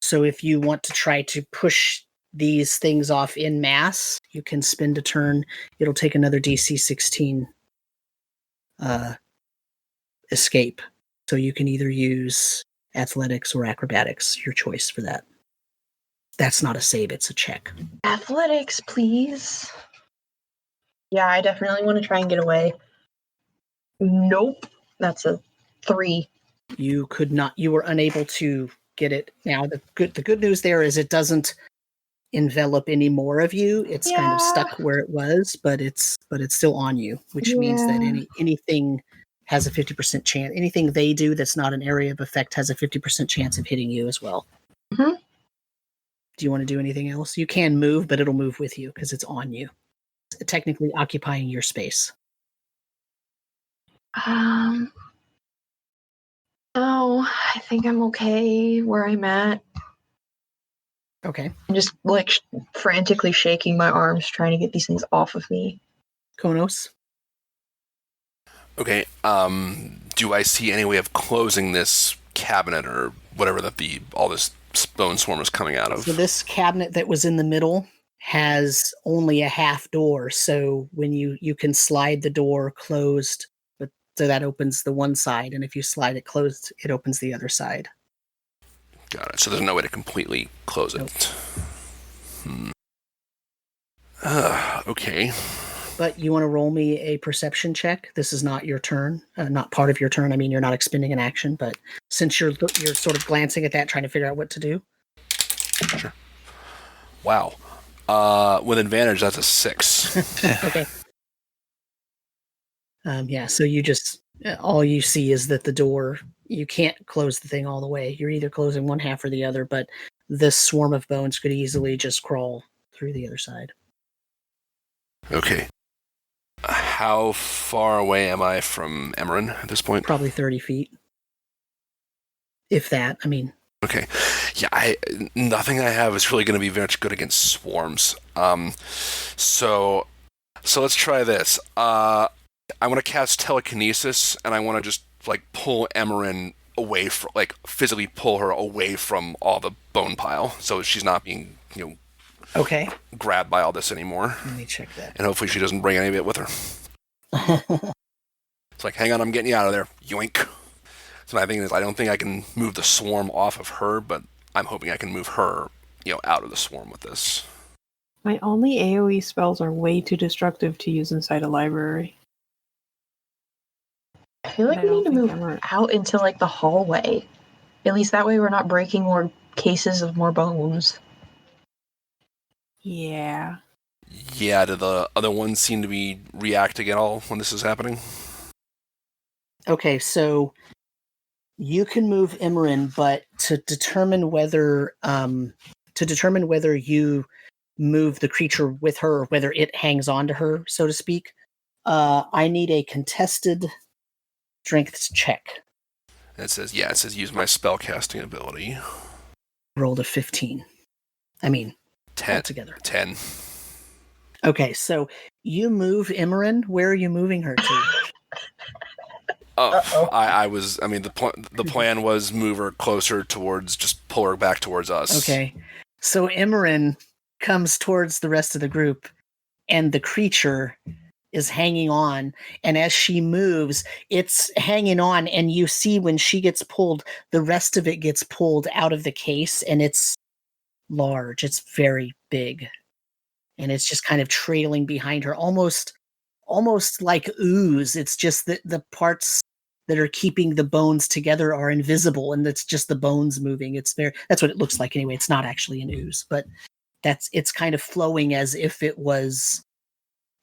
So if you want to try to push these things off in mass, you can spend a turn. It'll take another DC 16 escape. So you can either use athletics or acrobatics, your choice for that. That's not a save, it's a check. Athletics, please. Yeah, I definitely want to try and get away. Nope. That's a 3. You could not, you were unable to get it. Now the good news there is it doesn't envelop any more of you. It's kind of stuck where it was, but it's still on you, which means that anything has a 50% chance. Anything they do that's not an area of effect has a 50% chance of hitting you as well. Mm-hmm. Do you want to do anything else? You can move, but it'll move with you because it's on you. It's technically occupying your space. No, I think I'm okay where I'm at. Okay. I'm just like frantically shaking my arms trying to get these things off of me. Konos? Okay, do I see any way of closing this cabinet or whatever that all this bone swarm is coming out of? So this cabinet that was in the middle has only a half door, so when you can slide the door closed, but so that opens the one side, and if you slide it closed, it opens the other side. Got it. So there's no way to completely close it. Nope. Okay. But you want to roll me a perception check. This is not your turn, not part of your turn. I mean, you're not expending an action, but since you're sort of glancing at that, trying to figure out what to do. Sure. Wow. With advantage, that's a 6. Okay. Yeah. So you just all you see is that the door. You can't close the thing all the way. You're either closing one half or the other, but this swarm of bones could easily just crawl through the other side. Okay. How far away am I from Imran at this point? Probably 30 feet. If that, I mean. Okay. Yeah, nothing I have is really going to be very good against swarms. So let's try this. I want to cast telekinesis, and I want to just pull Imran away from, physically pull her away from all the bone pile, so she's not being, okay, grabbed by all this anymore. Let me check that. And hopefully she doesn't bring any of it with her. It's like, hang on, I'm getting you out of there. Yoink. So my thing is, I don't think I can move the swarm off of her, but I'm hoping I can move her, out of the swarm with this. My only AoE spells are way too destructive to use inside a library. I feel like I we don't need to think move I'm right. out into like the hallway. At least that way we're not breaking more cases of more bones. Yeah. Yeah, do the other ones seem to be reacting at all when this is happening? Okay, so you can move Imran, but to determine whether you move the creature with her, or whether it hangs on to her, so to speak, I need a contested strength check. It says use my spellcasting ability. Rolled a 15. I mean, 10. altogether. 10. Okay, so you move Imran. Where are you moving her to? Uh-oh. The plan was move her closer towards, just pull her back towards us. Okay, so Imran comes towards the rest of the group, and the creature is hanging on, and as she moves, it's hanging on, and you see when she gets pulled, the rest of it gets pulled out of the case, and it's large. It's very big, and it's just kind of trailing behind her, almost like ooze. It's just that the parts that are keeping the bones together are invisible, and it's just the bones moving. That's what it looks like anyway. It's not actually an ooze, but it's kind of flowing as if it was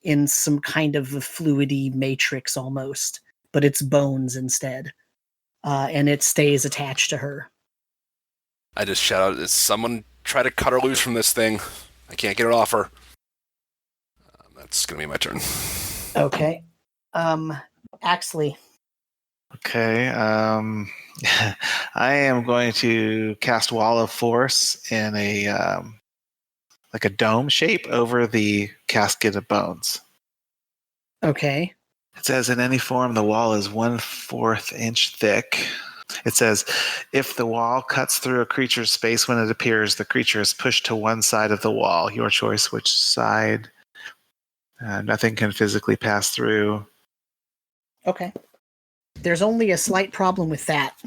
in some kind of a fluidy matrix almost, but it's bones instead. And it stays attached to her. I just shout out, "Is someone try to cut her loose from this thing? I can't get it off her." That's going to be my turn. Okay. Axley. Okay. I am going to cast Wall of Force in a like a dome shape over the casket of bones. Okay. It says in any form the wall is 1/4 inch thick. It says if the wall cuts through a creature's space when it appears, the creature is pushed to one side of the wall. Your choice which side. Nothing can physically pass through. Okay. There's only a slight problem with that.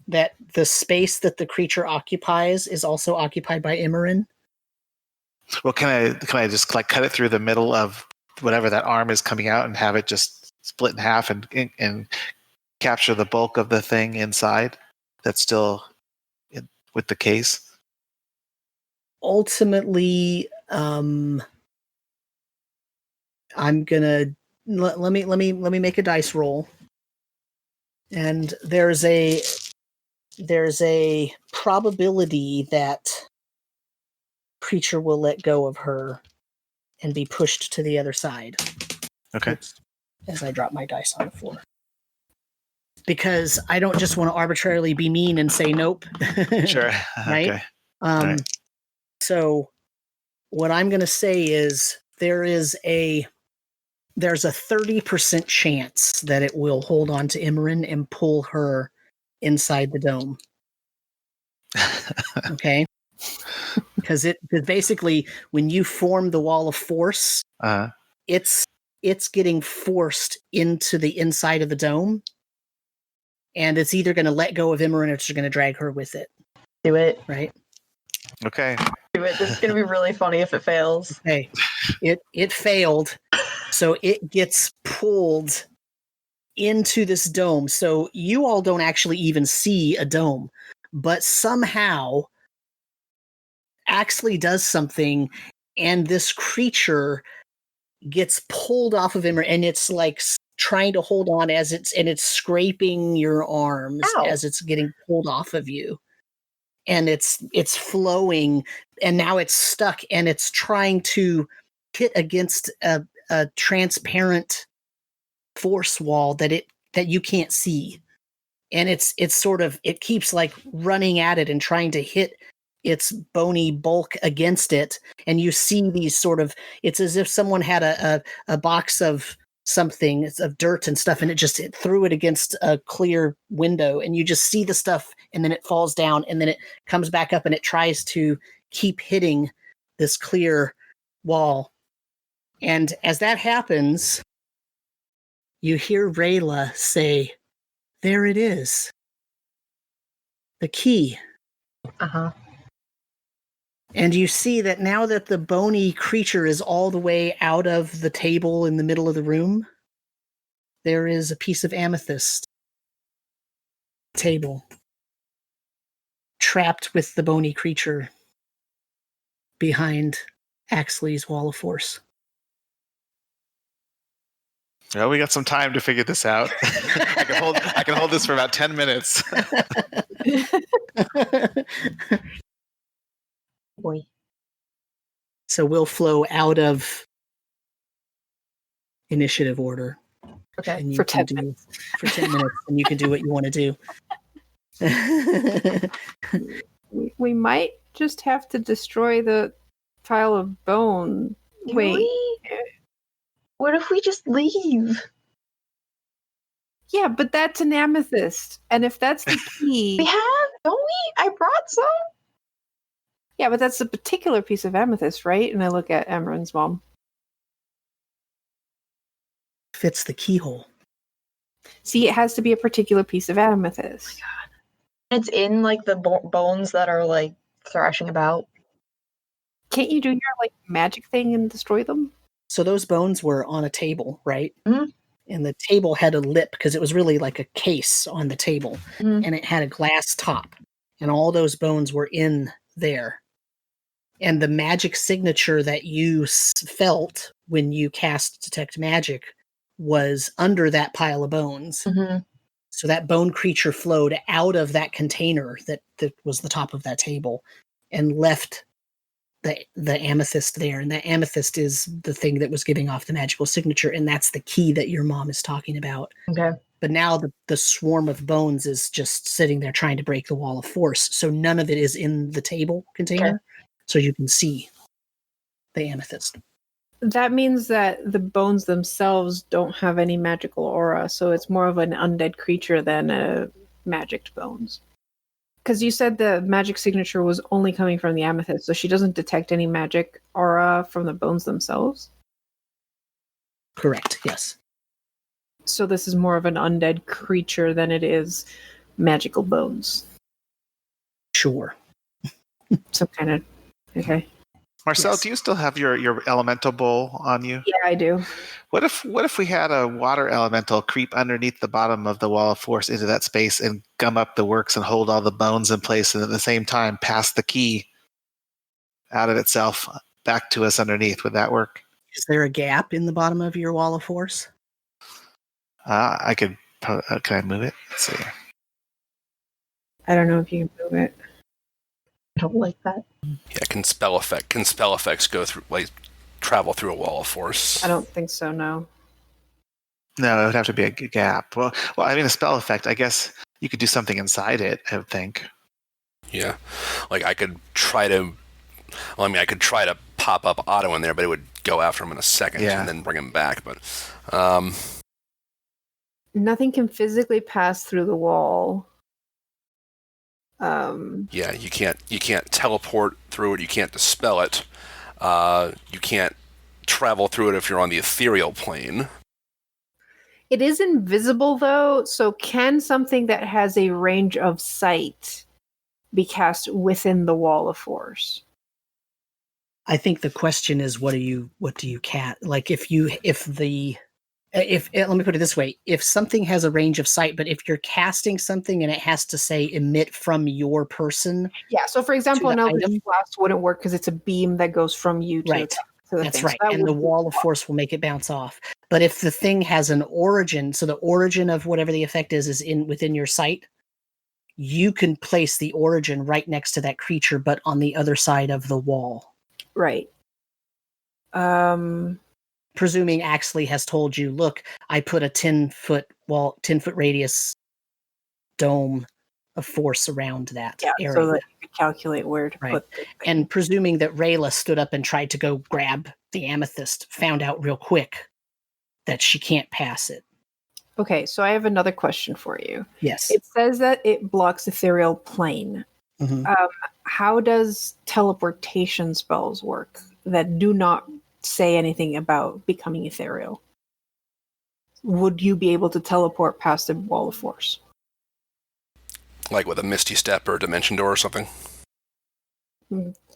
That the space that the creature occupies is also occupied by Imran. Well, can I just like cut it through the middle of whatever that arm is coming out and have it just split in half and capture the bulk of the thing inside that's still with the case? Ultimately, I'm gonna let me make a dice roll, and there's a probability that creature will let go of her and be pushed to the other side. Okay. Oops, as I drop my dice on the floor. Because I don't just want to arbitrarily be mean and say nope. Sure. Right? Okay. Right. So what I'm going to say is there's a 30% chance that it will hold on to Imran and pull her inside the dome. Okay? Because basically, when you form the wall of force, it's getting forced into the inside of the dome, and it's either going to let go of Imran or it's going to drag her with it. Do it. Right? Okay. Do it. This is going to be really funny if it fails. Okay. It failed, so it gets pulled into this dome. So you all don't actually even see a dome, but somehow Axley does something, and this creature gets pulled off of him, and it's like trying to hold on as it's scraping your arms. Ow. As it's getting pulled off of you, and it's flowing, and now it's stuck, and it's trying to hit against a transparent force wall that you can't see, and it keeps like running at it and trying to hit its bony bulk against it, and you see these it's as if someone had a box of something of dirt and stuff, and it threw it against a clear window, and you just see the stuff, and then it falls down, and then it comes back up, and it tries to keep hitting this clear wall. And as that happens, you hear Rayla say, "There it is. The key." Uh-huh. And you see that now that the bony creature is all the way out of the table in the middle of the room, there is a piece of amethyst table trapped with the bony creature behind Axley's wall of force. Well, we got some time to figure this out. I can hold this for about 10 minutes. Boy. So we'll flow out of initiative order. Okay. And you For can 10 do for 10 minutes, and you can do what you want to do. We might just have to destroy the pile of bone. Do Wait. we? What if we just leave? Yeah, but that's an amethyst. And if that's the key. We have, don't we? I brought some. Yeah, but that's a particular piece of amethyst, right? And I look at Emran's mom. Fits the keyhole. See, it has to be a particular piece of amethyst. It's in like the bones that are like thrashing about. Can't you do your like magic thing and destroy them? So those bones were on a table, right? Mhm. And the table had a lip because it was really like a case on the table, Mhm. and it had a glass top, and all those bones were in there. And the magic signature that you felt when you cast Detect Magic was under that pile of bones. Mm-hmm. So that bone creature flowed out of that container that was the top of that table and left the amethyst there. And that amethyst is the thing that was giving off the magical signature, and that's the key that your mom is talking about. Okay. But now the swarm of bones is just sitting there trying to break the wall of force. So none of it is in the table container. Okay. So you can see the amethyst. That means that the bones themselves don't have any magical aura, so it's more of an undead creature than a magicked bones. Because you said the magic signature was only coming from the amethyst, so she doesn't detect any magic aura from the bones themselves? Correct, yes. So this is more of an undead creature than it is magical bones. Sure. Some kind of... Okay. Marcel, Yes. do you still have your elemental bowl on you? Yeah, I do. What if we had a water elemental creep underneath the bottom of the wall of force into that space and gum up the works and hold all the bones in place, and at the same time pass the key out of itself back to us underneath? Would that work? Is there a gap in the bottom of your wall of force? I could. Can I move it? Let's see. I don't know if you can move it. I don't like that. Yeah, can spell effects go through, like, travel through a wall of force? I don't think so, no. No, it would have to be a gap. Well, I mean, a spell effect. I guess you could do something inside it. I would think. Yeah, like I could try to pop up Otto in there, but it would go after him in a second and then bring him back. But nothing can physically pass through the wall. Yeah, you can't teleport through it. You can't dispel it. You can't travel through it if you're on the ethereal plane. It is invisible, though, so can something that has a range of sight be cast within the wall of force? I think the question is, what do you cast? Like let me put it this way: if something has a range of sight, but if you're casting something and it has to say emit from your person, Yeah. So, for example, an the Eldritch item? Blast wouldn't work because it's a beam that goes from you to, Right. to the that's thing. right, So that and the would- wall of force will make it bounce off. But if the thing has an origin, so the origin of whatever the effect is within your sight, you can place the origin right next to that creature, but on the other side of the wall. Right. Presuming Axley has told you, look, I put a 10-foot radius dome of force around that area. So that you could calculate where to Right. put the thing. And presuming that Rayla stood up and tried to go grab the amethyst, found out real quick that she can't pass it. Okay, so I have another question for you. Yes. It says that it blocks ethereal plane. Mhm. How does teleportation spells work that do not say anything about becoming ethereal? would you be able to teleport past a wall of force? Like with a Misty Step or Dimension Door or something?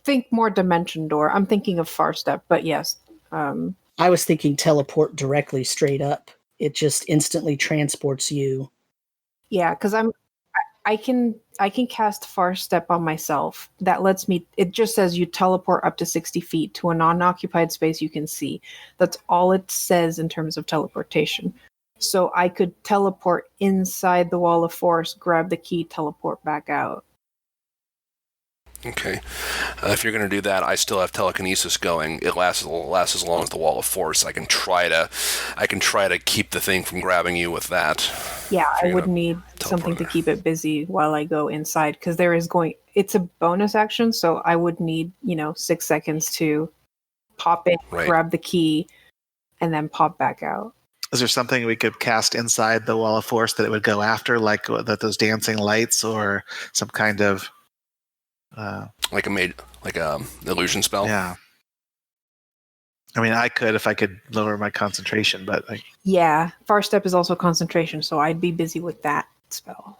Think more Dimension Door. I'm thinking of Far Step, but yes. I was thinking teleport directly straight up. It just instantly transports you. Yeah, because I can cast Far Step on myself. That lets me. It just says you teleport up to 60 feet to a non-occupied space you can see. That's all it says in terms of teleportation. So I could teleport inside the wall of force, grab the key, teleport back out. Okay. If you're going to do that, I still have telekinesis going. It lasts as long as the wall of force. I can try to keep the thing from grabbing you with that. Yeah, I would need something to keep it busy while I go inside, because it's a bonus action, so I would need 6 seconds to pop in, grab the key, and then pop back out. Is there something we could cast inside the wall of force that it would go after, like those dancing lights, or some kind of like a illusion spell? Yeah. I mean, I could if I could lower my concentration, but yeah, Far Step is also concentration, so I'd be busy with that spell.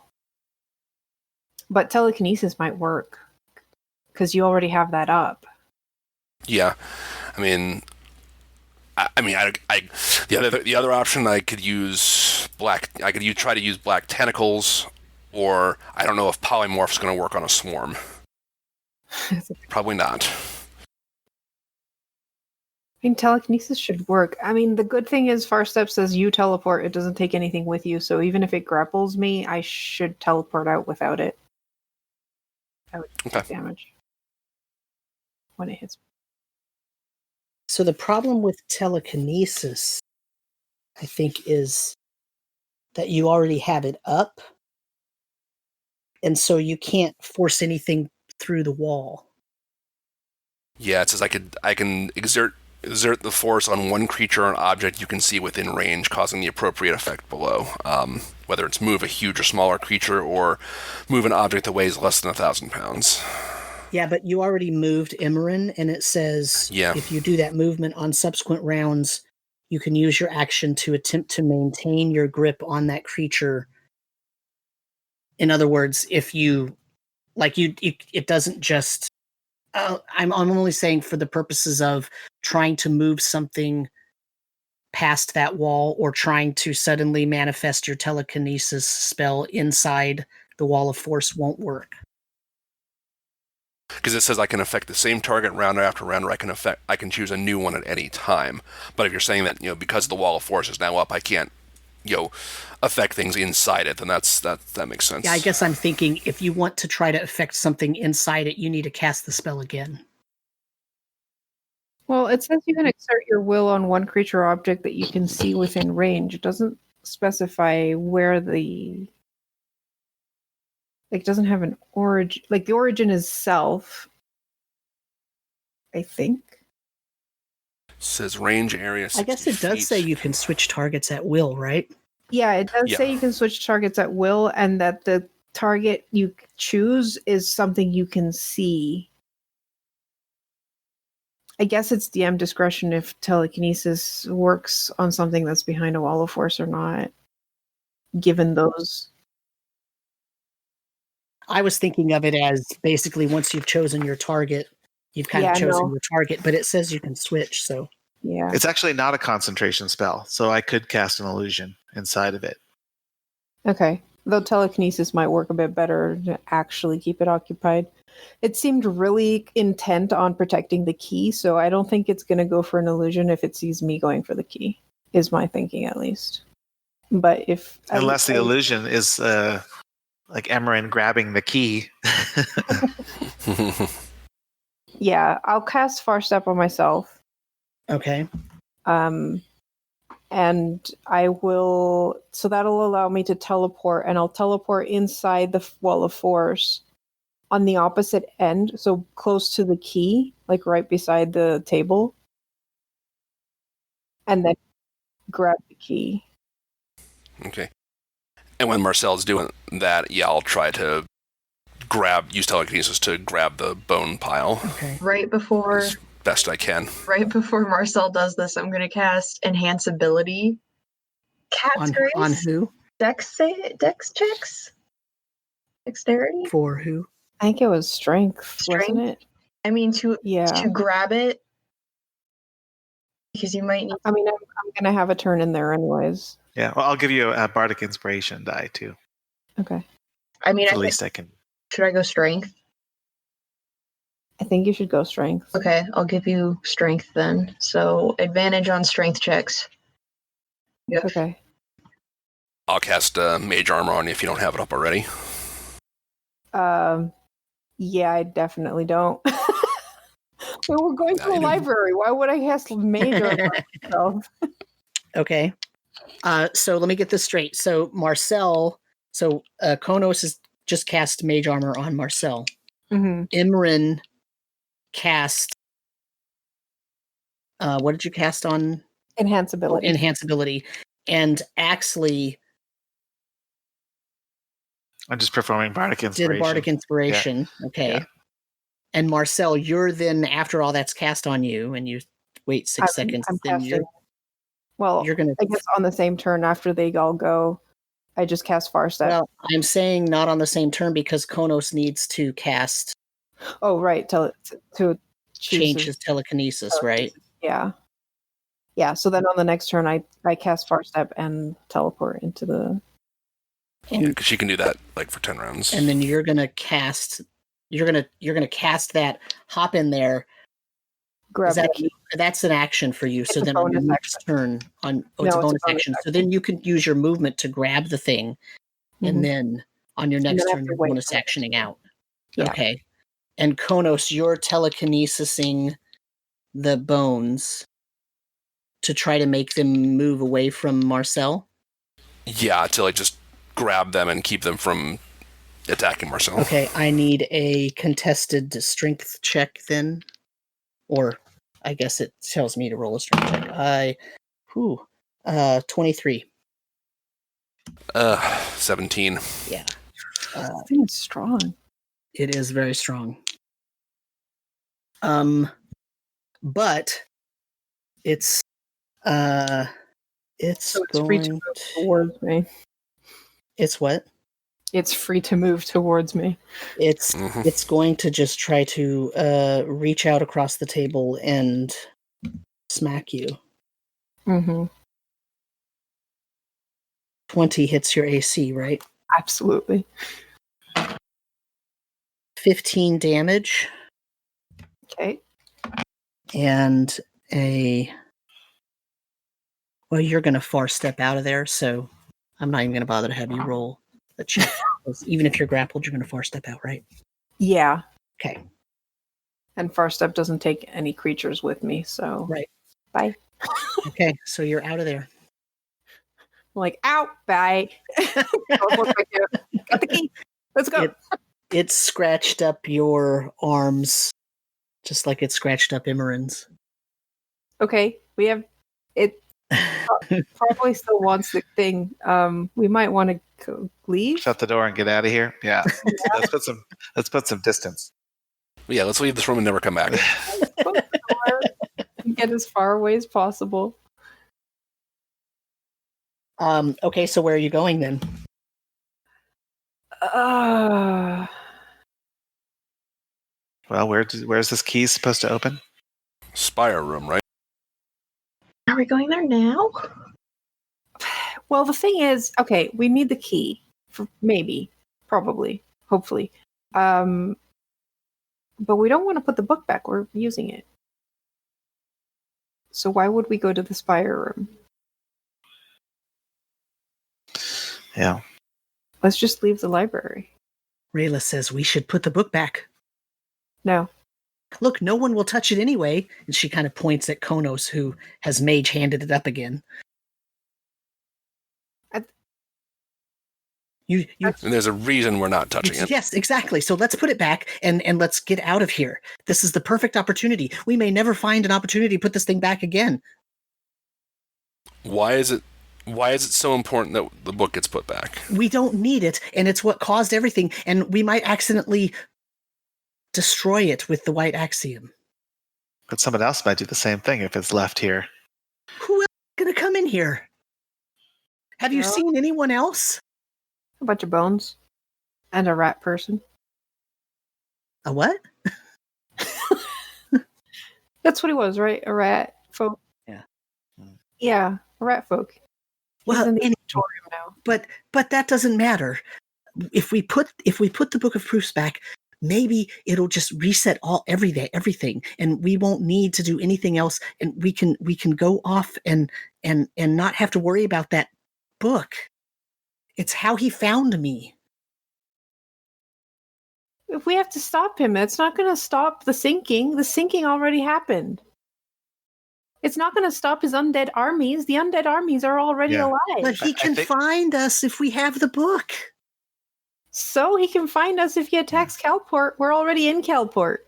But telekinesis might work because you already have that up. Yeah, I mean, the other option I could use try to use black tentacles, or I don't know if polymorph's going to work on a swarm. Probably not. I mean, telekinesis should work. I mean, the good thing is Far Step says you teleport. It doesn't take anything with you, so even if it grapples me, I should teleport out without it. I would take damage when it hits me. So the problem with telekinesis, I think, is that you already have it up, and so you can't force anything through the wall. Yeah, it says I can exert the force on one creature or an object you can see within range, causing the appropriate effect below. Whether it's move a huge or smaller creature, or move an object that weighs less than 1,000 pounds. Yeah, but you already moved Imran, and it says if you do that movement on subsequent rounds, you can use your action to attempt to maintain your grip on that creature. In other words, if you it doesn't just. I'm only saying for the purposes of trying to move something past that wall, or trying to suddenly manifest your telekinesis spell inside the wall of force won't work. Because it says I can affect the same target round after round, or I can choose a new one at any time. But if you're saying that because the wall of force is now up, I can't affect things inside it, then that makes sense. Yeah, I guess I'm thinking if you want to try to affect something inside it, you need to cast the spell again. Well, it says you can exert your will on one creature or object that you can see within range. It doesn't specify where it doesn't have an origin. Like, the origin is self, I think. It says range area 60 I guess it does say you can switch targets at will, right? Yeah, it does say you can switch targets at will, and that the target you choose is something you can see. I guess it's DM discretion if telekinesis works on something that's behind a wall of force or not, given those. I was thinking of it as basically once you've chosen your target, you've kind of chosen your target, but it says you can switch, so. Yeah. It's actually not a concentration spell, so I could cast an illusion inside of it. Okay. Though telekinesis might work a bit better to actually keep it occupied. It seemed really intent on protecting the key, so I don't think it's going to go for an illusion if it sees me going for the key, is my thinking at least. But if... Unless the illusion is like Emran grabbing the key. Yeah, I'll cast Far Step on myself. Okay. And I will... So that'll allow me to teleport, and I'll teleport inside the wall of force on the opposite end, so close to the key, like right beside the table. And then grab the key. Okay. And when Marcel's doing that, I'll try to use telekinesis to grab the bone pile. Okay. Right before... As best I can. Right before Marcel does this, I'm going to cast Enhance Ability Cat's grace. On who? Dex checks. Dexterity. For who? I think it was strength, wasn't Strength? it? I mean, to Yeah. grab it, because you might need. I mean, I'm gonna have a turn in there anyways. Yeah, well, I'll give you a bardic inspiration die too. Okay. I mean, At least I can. should I go strength? I think you should go strength. Okay, I'll give you strength then. So advantage on strength checks. Yep. Okay. I'll cast Mage Armor on you if you don't have it up already. Yeah, I definitely don't. We're going to No, a you didn't. library. Why would I cast major myself? Okay. So let me get this straight. So Marcel, Konos has just cast Mage Armor on Marcel. Mm-hmm. Imran cast. What did you cast on? Enhance ability. Enhance ability. And Axley I'm just performing bardic inspiration. did a Bardic Inspiration. Okay. Yeah. And Marcel, you're then, after all that's cast on you, and you wait 6 seconds, I'm then casting. Well, you're going I guess on the same turn after they all go, I just cast Far Step. Well, I'm saying not on the same turn because Konos needs to cast Oh, right. To choose change his telekinesis, right? Yeah. Yeah. So then on the next turn, I cast Far Step and teleport into the. Because she can do that like for 10 rounds. And then you're gonna cast. You're gonna cast that. Hop in there. Grab Is that it. that's an action for you. So It's a then on your bonus next turn, it's a No, bonus action. So then you can use your movement to grab the thing, Mhm. and then on your next then I have turn, to you're wait bonus for it. actioning out. Yeah. Okay. And Konos, you're telekinesising the bones to try to make them move away from Marcel. Yeah, to like just grab them and keep them from attacking Marcel. Okay, I need a contested strength check then. Or I guess it tells me to roll a strength check. 23. 17. Yeah. This thing is strong. It is very strong. But it's So it's free going to move towards me. it's what? It's free to move towards me. It's Mhm. it's going to just try to reach out across the table and smack you. Mm-hmm. 20 hits your AC, right? Absolutely. 15 damage Okay. and well, you're going to far step out of there, so I'm not even going to bother to have you roll a check. Even if you're grappled, you're going to far step out, right? Yeah. Okay. And Far Step doesn't take any creatures with me, so. Right. Bye. Okay, so you're out of there. I'm like, out, bye. Got the key. Let's go. It scratched up your arms just like it scratched up Imran's. Okay. We have it. Probably still wants the thing. We might want to leave. Shut the door and get out of here. Yeah. Let's put some distance. Yeah, let's leave this room and never come back. Get as far away as possible. Okay, so where are you going then? Well, where's this key supposed to open? Spire room, right? Are we going there now? Well, the thing is, okay, we need the key. For maybe, probably, hopefully. But we don't want to put the book back. We're using it. So why would we go to the spire room? Yeah. Let's just leave the library. Rayla says we should put the book back. No. Look, no one will touch it anyway. And she kind of points at Konos, who has mage handed it up again. You And there's a reason we're not touching it. Yes, exactly. So let's put it back and let's get out of here. This is the perfect opportunity. We may never find an opportunity to put this thing back again. Why is it so important that the book gets put back? We don't need it, and it's what caused everything, and we might accidentally destroy it with the white axiom. But someone else might do the same thing if it's left here. Who else is going to come in here? Have you No. seen anyone else? A bunch of bones and a rat person. A what? That's what he was, right? A rat folk. Yeah. Yeah, a rat folk. He's Well, in the any- auditorium now. but that doesn't matter. If we put the Book of Proofs back, maybe it'll just reset everything, and we won't need to do anything else, and we can go off and not have to worry about that book. It's how he found me. If we have to stop him, it's not going to stop the sinking. The sinking already happened. It's not going to stop his undead armies. The undead armies are already Yeah. alive. But he I can think- find us if we have the book. So he can find us if he attacks Calport. We're already in Calport.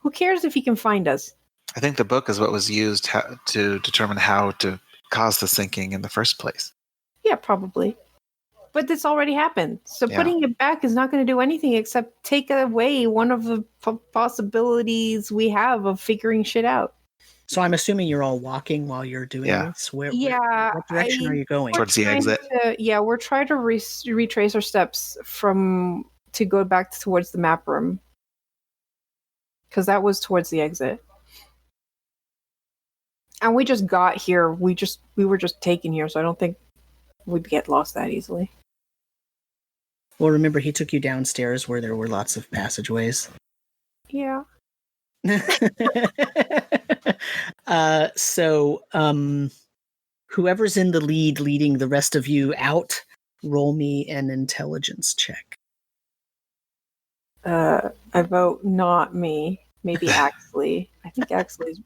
Who cares if he can find us? I think the book is what was used to determine how to cause the sinking in the first place. Yeah, probably. But this already happened. So Yeah. putting it back is not going to do anything except take away one of the possibilities we have of figuring shit out. So I'm assuming you're all walking while you're doing Yeah. this. What direction are you going? Towards the exit. We're trying to retrace our steps to go back towards the map room. Because that was towards the exit. And we just got here. We were just taken here, so I don't think we'd get lost that easily. Well, remember, he took you downstairs where there were lots of passageways. Yeah. So, whoever's in the lead leading the rest of you out, roll me an intelligence check. I vote not me. Maybe Axley. I think Axley's.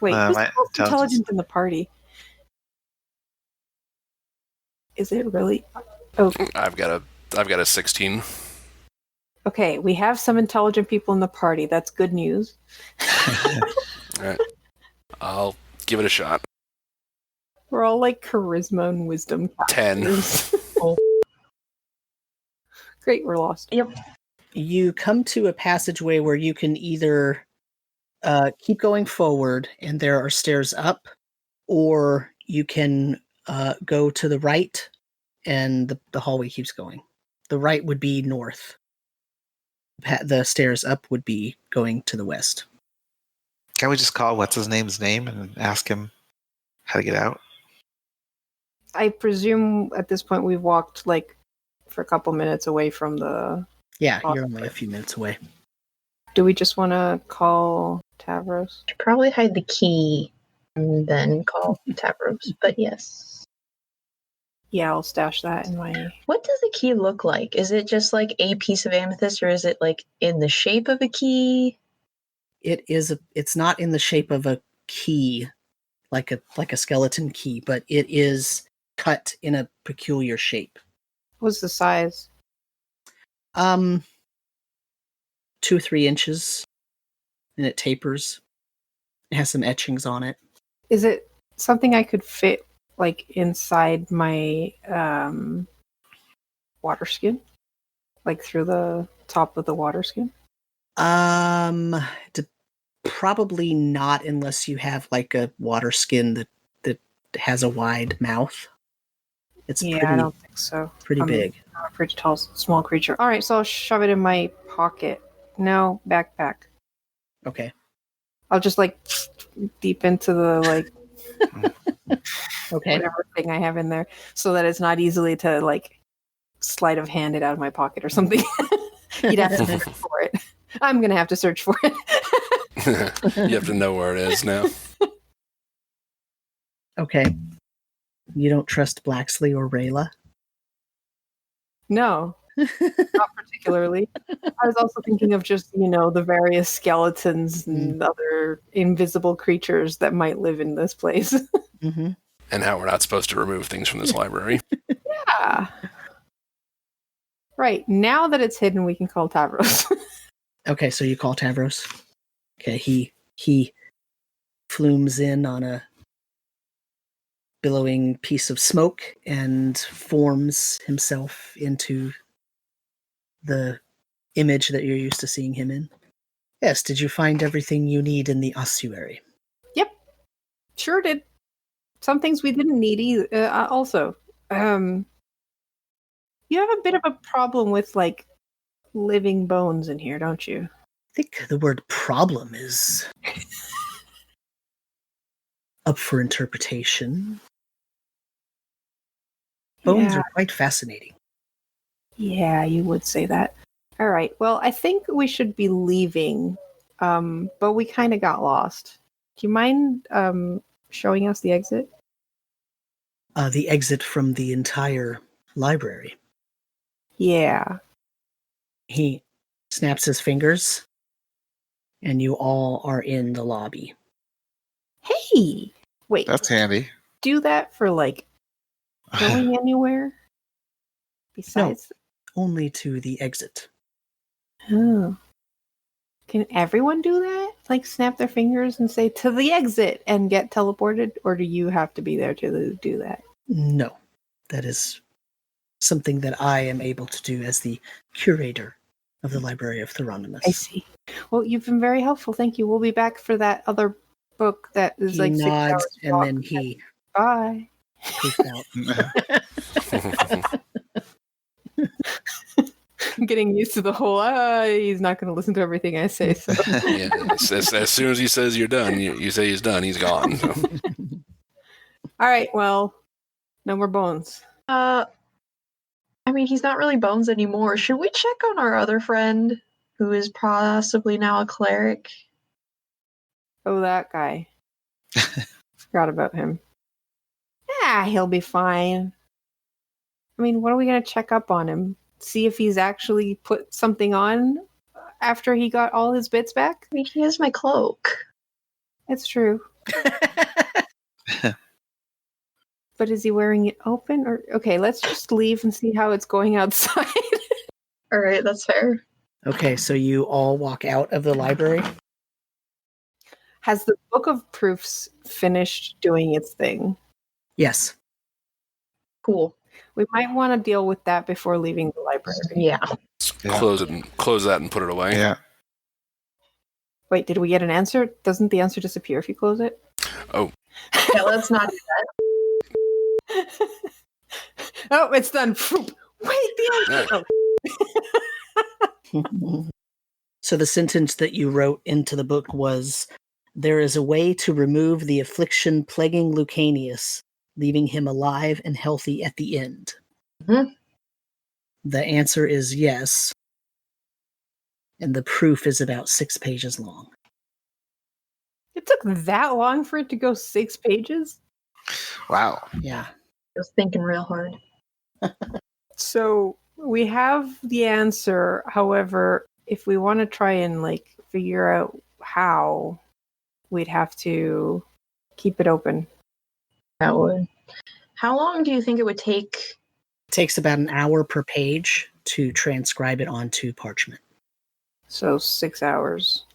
Wait, who's my the most intelligence- intelligent in the party? Is it really? Oh, I've got a 16. okay. We have some intelligent people in the party. That's good news. All right. I'll give it a shot. We're all like charisma and wisdom. 10. Great, we're lost. You come to a passageway where you can either keep going forward and there are stairs up, or you can go to the right and the hallway keeps going. The right would be north. The stairs up would be going to the west. Can we just call what's his name's name and ask him how to get out? I presume at this point we've walked like for a couple minutes away from the. Yeah, Awesome. you're only a few minutes away. Do we just want to call Tavros? Should probably hide the key and then call Tavros. But yes. Yeah, I'll stash that in my. What does the key look like? Is it just like a piece of amethyst, or is it like in the shape of a key? It's not in the shape of a key, like a skeleton key, but it is cut in a peculiar shape. What's the size? 2 or 3 inches, and it tapers. It has some etchings on it. Is it something I could fit like inside my water skin? Like through the top of the water skin? Probably not unless you have like a water skin that has a wide mouth. It's Yeah, I don't think so. pretty I'm big. a pretty tall, small creature. All right, so I'll shove it in my pocket. No, backpack. Okay. I'll just like deep into the like Okay. whatever thing I have in there, so that it's not easily to like sleight of hand it out of my pocket or something. You'd have to search for it. I'm gonna have to search for it. You have to know where it is now. Okay. You don't trust Blacksley or Rayla? No, not particularly. I was also thinking of just, the various skeletons and other invisible creatures that might live in this place. Mm-hmm. And how we're not supposed to remove things from this library. Yeah. Right. Now that it's hidden, we can call Tavros. Okay, so you call Tavros. Okay, he flumes in on a billowing piece of smoke and forms himself into the image that you're used to seeing him in. Yes, did you find everything you need in the ossuary? Yep. Sure did. some things we didn't need either. Also, you have a bit of a problem with like living bones in here, don't you? I think the word problem is up for interpretation. Bones Yeah. are quite fascinating. Yeah, you would say that. All right. Well, I think we should be leaving, but we kind of got lost. Do you mind showing us the exit? The exit from the entire library. Yeah. He snaps his fingers, and you all are in the lobby. Hey! Wait, That's handy. do that for like going anywhere? Besides? Only to the exit. Oh. Can everyone do that? Like snap their fingers and say to the exit and get teleported? Or do you have to be there to do that? No, that is something that I am able to do as the curator of the Library of Thoronimus. I see. Well, you've been very helpful. Thank you. We'll be back for that other book that is He like 6 nods, hours and walk. then he Bye. poofs out. I'm getting used to the whole, he's not going to listen to everything I say. So. Yeah, as soon as he says you're done, you say he's done, he's gone. So. All right, well, no more bones. I mean, he's not really Bones anymore. Should we check on our other friend, who is possibly now a cleric? Oh, that guy. Forgot about him. Yeah, he'll be fine. I mean, what are we going to check up on him? See if he's actually put something on after he got all his bits back? I mean, he has my cloak. It's true. But is he wearing it open? Or okay, let's just leave and see how it's going outside. All right, that's fair. Okay, so you all walk out of the library. Has the Book of Proofs finished doing its thing? Yes. Cool. We might want to deal with that before leaving the library. Yeah. Yeah. Close that and put it away. Yeah. Wait, did we get an answer? Doesn't the answer disappear if you close it? Oh. Yeah, let's not do Oh, it's done. Wait, the answer. So the sentence that you wrote into the book was, "There is a way to remove the affliction plaguing Lucanius, leaving him alive and healthy at the end." Mhm. The answer is yes. And the proof is about 6 pages long. It took that long for it to go 6 pages? Wow. Yeah. I was thinking real hard. So we have the answer. However, if we want to try and like figure out how, we'd have to keep it open. That would. How long do you think it would take? It takes about an hour per page to transcribe it onto parchment. So 6 hours.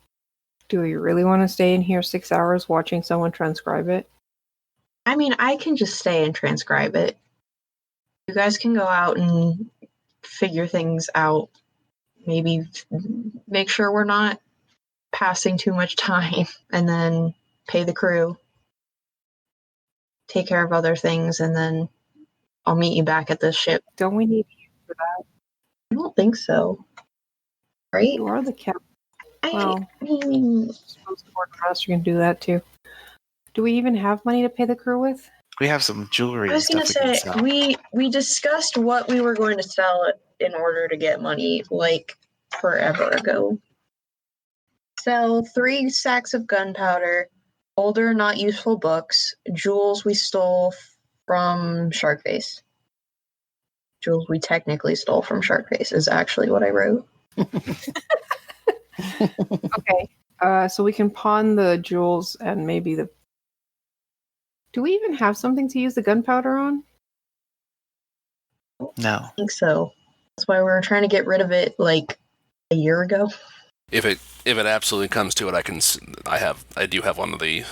Do we really want to stay in here 6 hours watching someone transcribe it? I mean, I can just stay and transcribe it. You guys can go out and figure things out. Maybe make sure we're not passing too much time, and then pay the crew. Take care of other things, and then I'll meet you back at the ship. Don't we need you for that? I don't think so. Right? You are the captain. I Well, mean, I suppose the quartermaster can do that too. Do we even have money to pay the crew with? We have some jewelry. I was and gonna stuff we say can sell. we discussed what we were going to sell in order to get money, like forever ago. Sell 3 sacks of gunpowder, older, not useful books, jewels we stole from Sharkface. Jewels we technically stole from Sharkface is actually what I wrote. Okay. So we can pawn the jewels and maybe the. Do we even have something to use the gunpowder on? No. I think so. That's why we were trying to get rid of it like a year ago. If it absolutely comes to it, I do have one of the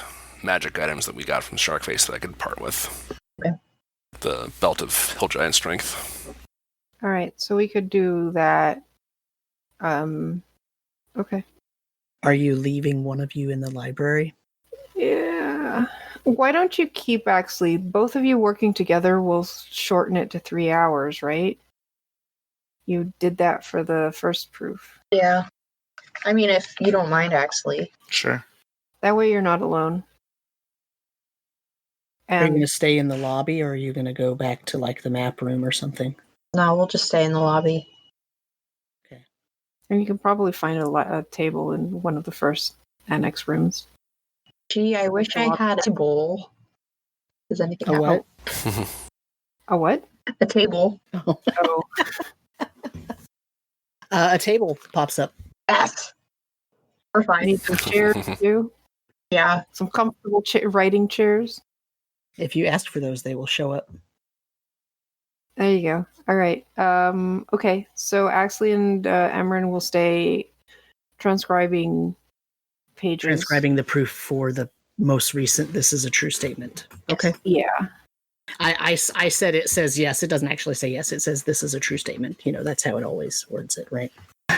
magic items that we got from Sharkface that I could part with. Okay. The Belt of Hill Giant Strength. All right, so we could do that. Okay. Are you leaving one of you in the library? Yeah. Why don't you keep Axley? Both of you working together will shorten it to 3 hours, right? You did that for the first proof. Yeah. I mean, if you don't mind, actually. Sure. That way you're not alone. Are you going And to stay in the lobby, or are you going to go back to like the map room or something? No, we'll just stay in the lobby. you can probably find a table in one of the first annex rooms. Gee, I wish I had a bowl. Does anything A what? A what? A table. Oh. Oh, A table pops up. Yes. We're I fine. need some chairs too. Yeah. Some comfortable writing chairs. If you ask for those, they will show up. There you go. All right. Okay. So Axley and Emran will stay transcribing pages. Transcribing the proof for the most recent. This is a true statement. Okay. Yeah. I said it says yes. It doesn't actually say yes. It says this is a true statement. You know, that's how it always words it, right?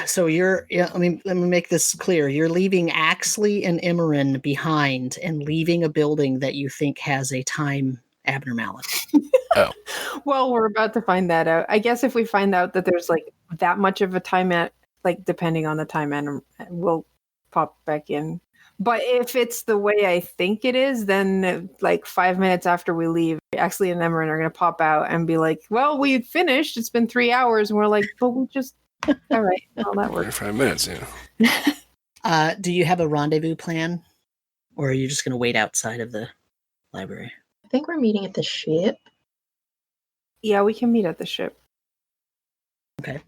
So let me make this clear. You're leaving Axley and Imran behind and leaving a building that you think has a time abnormality. Well, we're about to find that out. I guess if we find out that there's like that much of a time depending on the time, and we'll pop back in. But if it's the way I think it is, then like 5 minutes after we leave, Axley and Emran are going to pop out and be like, well, we finished. It's been 3 hours. And we're like, but we just, all right. Well, that works. 5 minutes, yeah. Do you have a rendezvous plan? Or are you just going to wait outside of the library? I think we're meeting at the ship. Yeah, we can meet at the ship. Okay.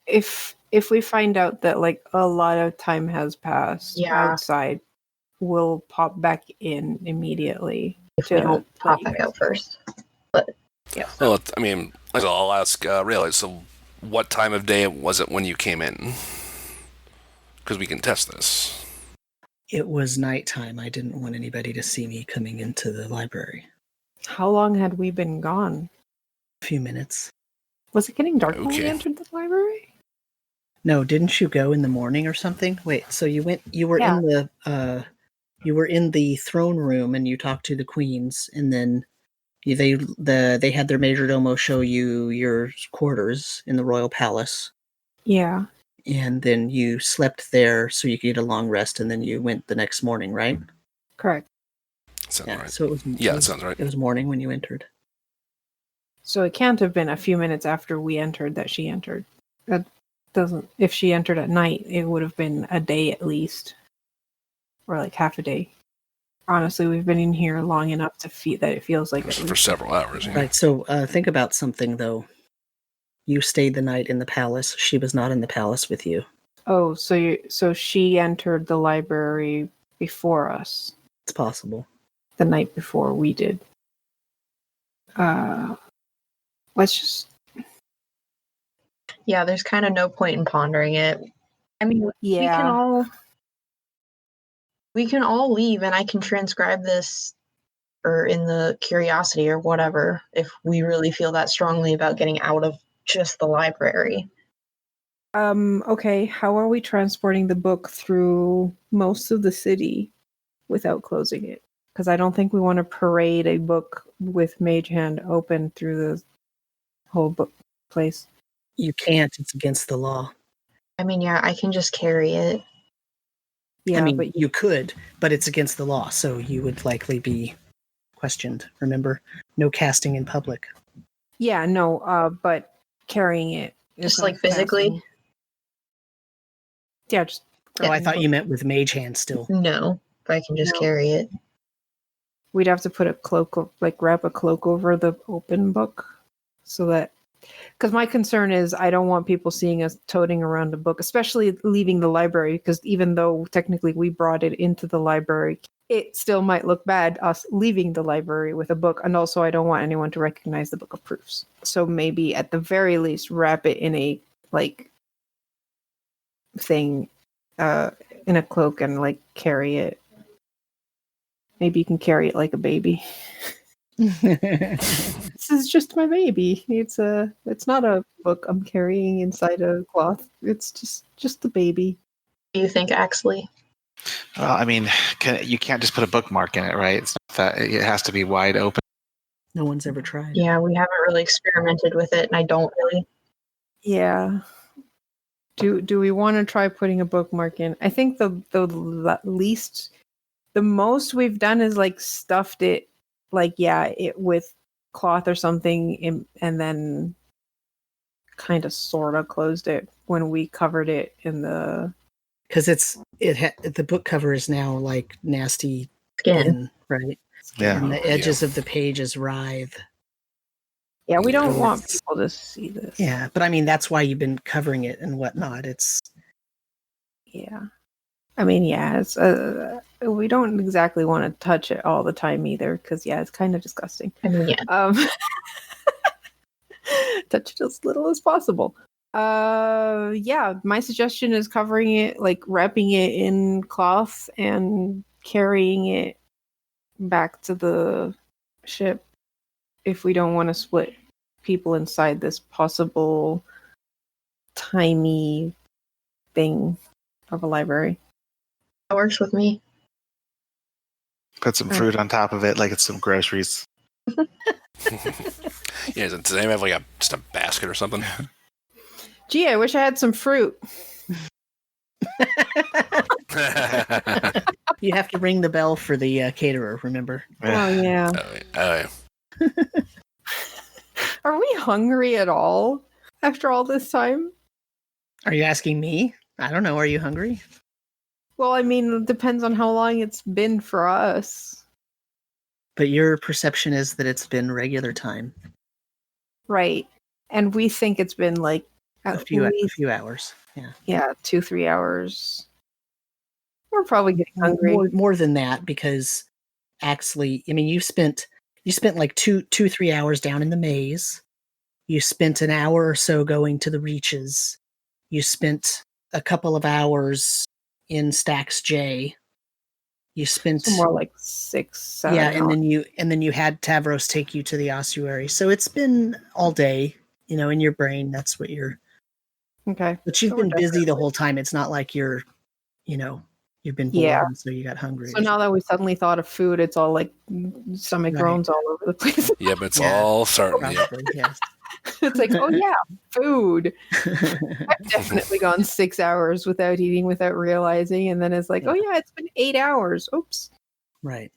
If we find out that like a lot of time has passed outside, we'll pop back in immediately. If we don't pop back out first. But yeah. Well, I mean, I'll ask Rayleigh, so what time of day was it when you came in? Because we can test this. It was nighttime. I didn't want anybody to see me coming into the library. How long had we been gone? A few minutes. Was it getting dark when we Okay. entered the library? No, didn't you go in the morning or something? Wait, so you were Yeah. in the throne room and you talked to the queens, and then they had their majordomo show you your quarters in the royal palace, Yeah. and then you slept there so you could get a long rest, and then you went the next morning, right? Correct. Sounds Yeah. right. So it was. Yeah, that sounds right. It was morning when you entered. So it can't have been a few minutes after we entered that she entered. That doesn't. If she entered at night, it would have been a day at least, or like half a day. Honestly, we've been in here long enough to feel that it feels like For several hours. Yeah. Right. So think about something though. You stayed the night in the palace. She was not in the palace with you. Oh, so she entered the library before us, It's possible. the night before we did. Let's just. yeah, there's kind of no point in pondering it. I mean, Yeah. we can all leave and I can transcribe this or in the curiosity or whatever if we really feel that strongly about getting out of just the library. Okay, how are we transporting the book through most of the city without closing it? Because I don't think we want to parade a book with Mage Hand open through the whole book place. You can't. It's against the law. I mean, yeah, I can just carry it. Yeah, I mean, but you could, but it's against the law, so you would likely be questioned. Remember, no casting in public. yeah, no, but carrying it is Just not like physically? passing. Yeah, just Oh, I thought you meant with mage hand still. No, but I can just No. carry it. we'd have to put a cloak, wrap a cloak over the open book, so that. Because my concern is I don't want people seeing us toting around a book, especially leaving the library, because even though technically we brought it into the library, it still might look bad us leaving the library with a book. And also I don't want anyone to recognize the book of proofs. So maybe at the very least wrap it in a thing, in a cloak and carry it. Maybe you can carry it like a baby. This is just my baby. It's not a book I'm carrying inside a cloth. It's just the baby. Do you think, Axley? Well, I mean, you can't just put a bookmark in it, right? It's not that it has to be wide open. No one's ever tried. Yeah, we haven't really experimented with it, and I don't really. Yeah. Do we want to try putting a bookmark in? I think the most we've done is like stuffed it, like it with cloth or something, and then kind of sort of closed it when we covered it in the. Because the book cover is now like nasty Skin. right? Yeah. And the edges of the pages writhe. Yeah, we don't So want it's- people to see this. Yeah, but I mean that's why you've been covering it and whatnot. It's Yeah. I mean, yeah, it's we don't exactly want to touch it all the time either, because it's kind of disgusting. I mean, yeah. Touch it as little as possible. Yeah, my suggestion is covering it, like wrapping it in cloth and carrying it back to the ship if we don't want to split people inside this possible tiny thing of a library. That works with me. Put some fruit on top of it, like it's some groceries. Yeah, does anyone have like just a basket or something? Gee, I wish I had some fruit. you have to ring the bell for the caterer. Remember? Oh, yeah. Yeah. Are we hungry at all after all this time? Are you asking me? I don't know. Are you hungry? Well, I mean, it depends on how long it's been for us. But your perception is that it's been regular time. Right. And we think it's been like A few hours. Yeah. Yeah, 2-3 hours. We're probably getting hungry. More than that, because actually, I mean, you spent like 2-3 hours down in the maze. You spent an hour or so going to the reaches. You spent a couple of hours in Stacks J. You spent More like 6, 7. yeah, and then you had Tavros take you to the ossuary. So it's been all day, in your brain. That's what you're. Okay. But you've So been we're busy the definitely- whole time. It's not like you've been bored, Yeah. and so you got hungry. So now that we suddenly thought of food, it's all like stomach Right. groans all over the place. Yeah, but it's Yeah. all starting. Yeah. Probably, yes. It's like, oh yeah, food. I've definitely gone 6 hours without eating, without realizing, and then it's like, oh yeah, it's been 8 hours. Oops. Right.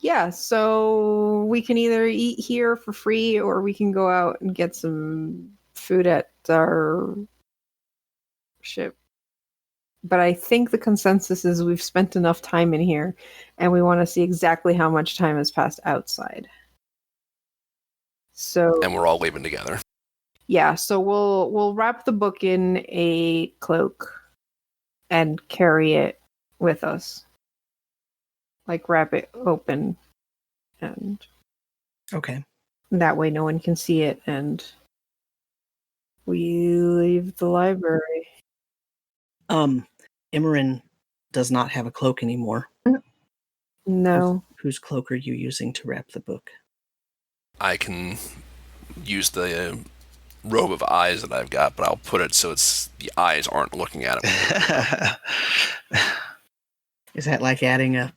Yeah, so we can either eat here for free or we can go out and get some food at our ship. But I think the consensus is we've spent enough time in here and we want to see exactly how much time has passed outside. So And we're all leaving together. yeah, so we'll wrap the book in a cloak and carry it with us. Like wrap it open, and Okay. that way no one can see it, and we leave the library. Imran does not have a cloak anymore. No. Whose cloak are you using to wrap the book? I can use the robe of eyes that I've got, but I'll put it so the eyes aren't looking at it. Is that like adding a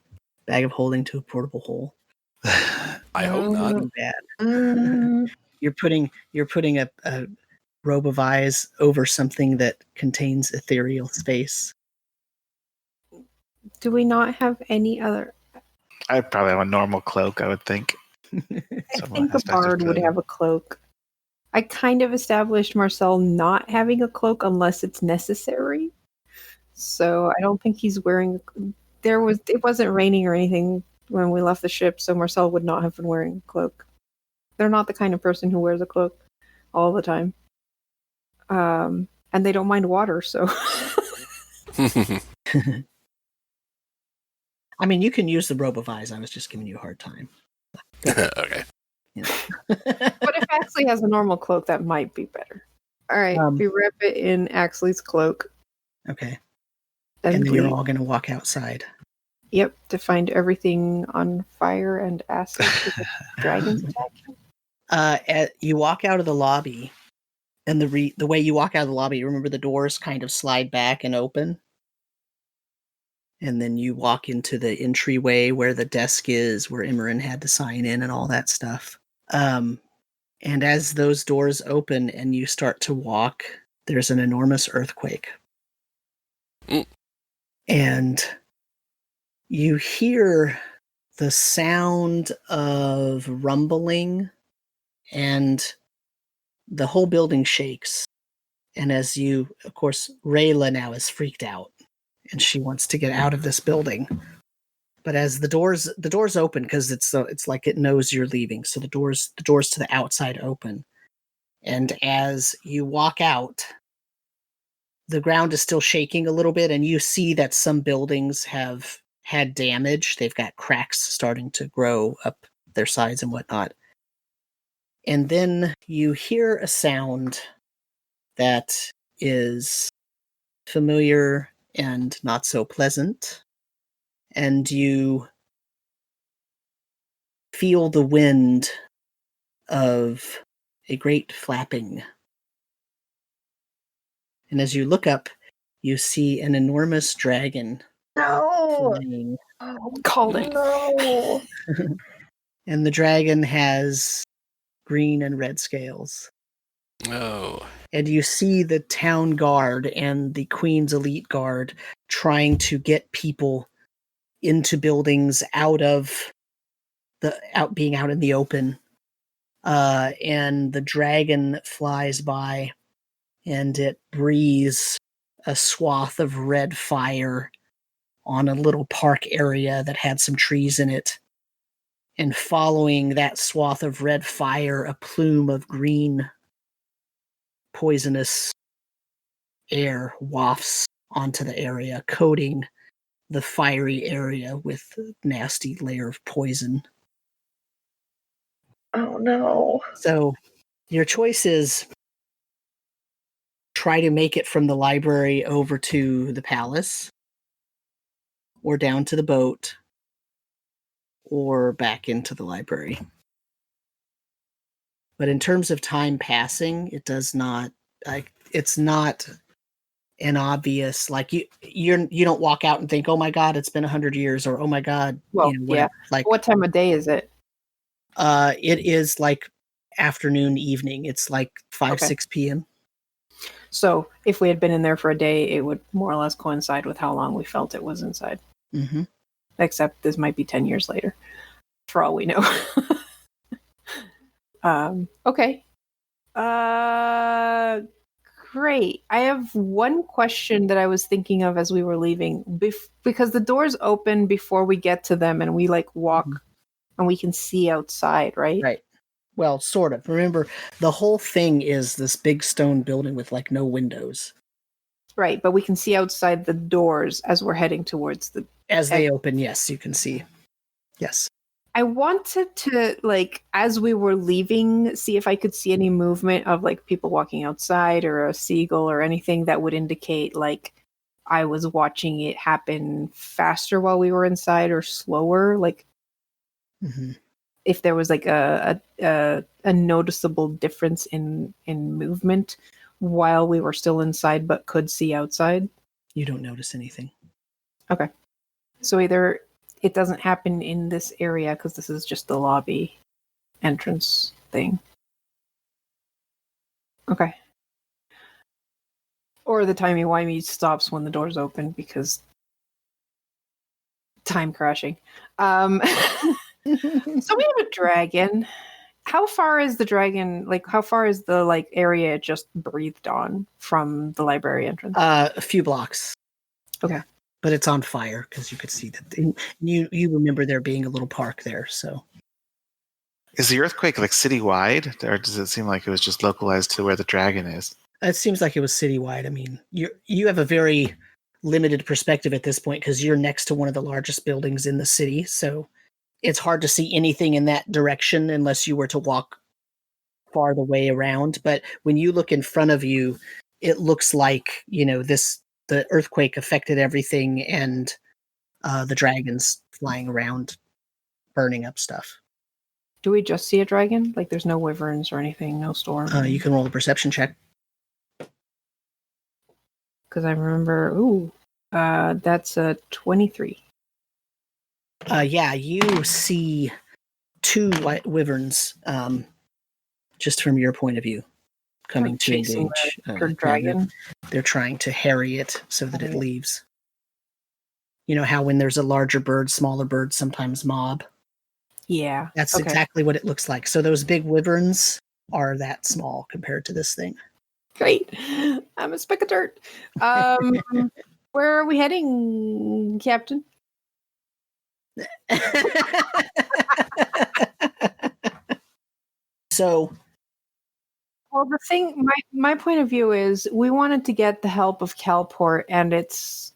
bag of holding to a portable hole? I hope not. Too bad. Mm, You're putting a robe of eyes over something that contains ethereal space. Do we not have any other? I probably have a normal cloak, I would think. I Someone think a has to bard would clothing. have a cloak. I kind of established Marcel not having a cloak unless it's necessary. So I don't think he's wearing. It wasn't raining or anything when we left the ship, so Marcel would not have been wearing a cloak. They're not the kind of person who wears a cloak all the time. And they don't mind water, so I mean, you can use the robe of eyes. I was just giving you a hard time. Okay. but if Axley has a normal cloak, that might be better. All right, we wrap it in Axley's cloak. Okay. And And then we, you're all going to walk outside. yep, to find everything on fire and acid because dragons attacking. You walk out of the lobby, And the way you walk out of the lobby, remember the doors kind of slide back and open? And then you walk into the entryway where the desk is, where Imran had to sign in and all that stuff. And as those doors open and you start to walk, there's an enormous earthquake. Mm. And you hear the sound of rumbling, and the whole building shakes. And as you, of course, Rayla now is freaked out, and she wants to get out of this building. But as the doors open, because it's like it knows you're leaving, so the doors to the outside open. And as you walk out, the ground is still shaking a little bit, and you see that some buildings have had damage. They've got cracks starting to grow up their sides and whatnot. And then you hear a sound that is familiar and not so pleasant. And you feel the wind of a great flapping. And as you look up, you see an enormous dragon No. flying. Called it. No. And the dragon has green and red scales. Oh. And you see the town guard and the Queen's elite guard trying to get people into buildings out being out in the open. And the dragon flies by, and it breathes a swath of red fire on a little park area that had some trees in it. And following that swath of red fire, a plume of green poisonous air wafts onto the area, coating the fiery area with a nasty layer of poison. Oh no. So your choice is try to make it from the library over to the palace, or down to the boat, or back into the library. But in terms of time passing, it does not, it's not an obvious, like you don't walk out and think, oh my God, it's been 100 years, or oh my God. Well, whatever. Like, What time of day is it? it is like afternoon, evening. It's like 5, Okay. 6 p.m. So if we had been in there for a day, it would more or less coincide with how long we felt it was inside. Mm-hmm. Except this might be 10 years later, for all we know. Okay. Great. I have one question that I was thinking of as we were leaving, because the doors open before we get to them, and we like walk and we can see outside, right? Right. Well, sort of. Remember, the whole thing is this big stone building with like no windows. Right, but we can see outside the doors as we're heading towards the... As they open, yes, you can see. Yes. I wanted to, like, as we were leaving, see if I could see any movement of, like, people walking outside or a seagull or anything that would indicate, like, I was watching it happen faster while we were inside or slower. Like, if there was, like, a noticeable difference in movement while we were still inside but could see outside. You don't notice anything. Okay. So either it doesn't happen in this area because this is just the lobby entrance thing. Okay. Or the timey-wimey stops when the doors open because time crashing. So we have a dragon. How far is the dragon, like, how far is the, like, area it just breathed on from the library entrance? A few blocks. Okay. But it's on fire because you could see that. You remember there being a little park there, so. Is the earthquake like citywide, or does it seem like it was just localized to where the dragon is? It seems like it was citywide. I mean, you have a very limited perspective at this point because you're next to one of the largest buildings in the city, so it's hard to see anything in that direction unless you were to walk far the way around. But when you look in front of you, it looks like, the earthquake affected everything, and the dragons flying around, burning up stuff. Do we just see a dragon? Like, there's no wyverns or anything, no storm? You can roll a perception check. because I remember. That's a 23. Yeah, you see two white wyverns, just from your point of view, coming to Chasing engage. her dragon. They're trying to harry it so that it leaves. You know how when there's a larger bird, smaller birds sometimes mob? Yeah. That's okay. exactly what it looks like. So those big wyverns are that small compared to this thing. Great. I'm a speck of dirt. Where are we heading, Captain? So, well, the thing, my point of view is we wanted to get the help of Calport and its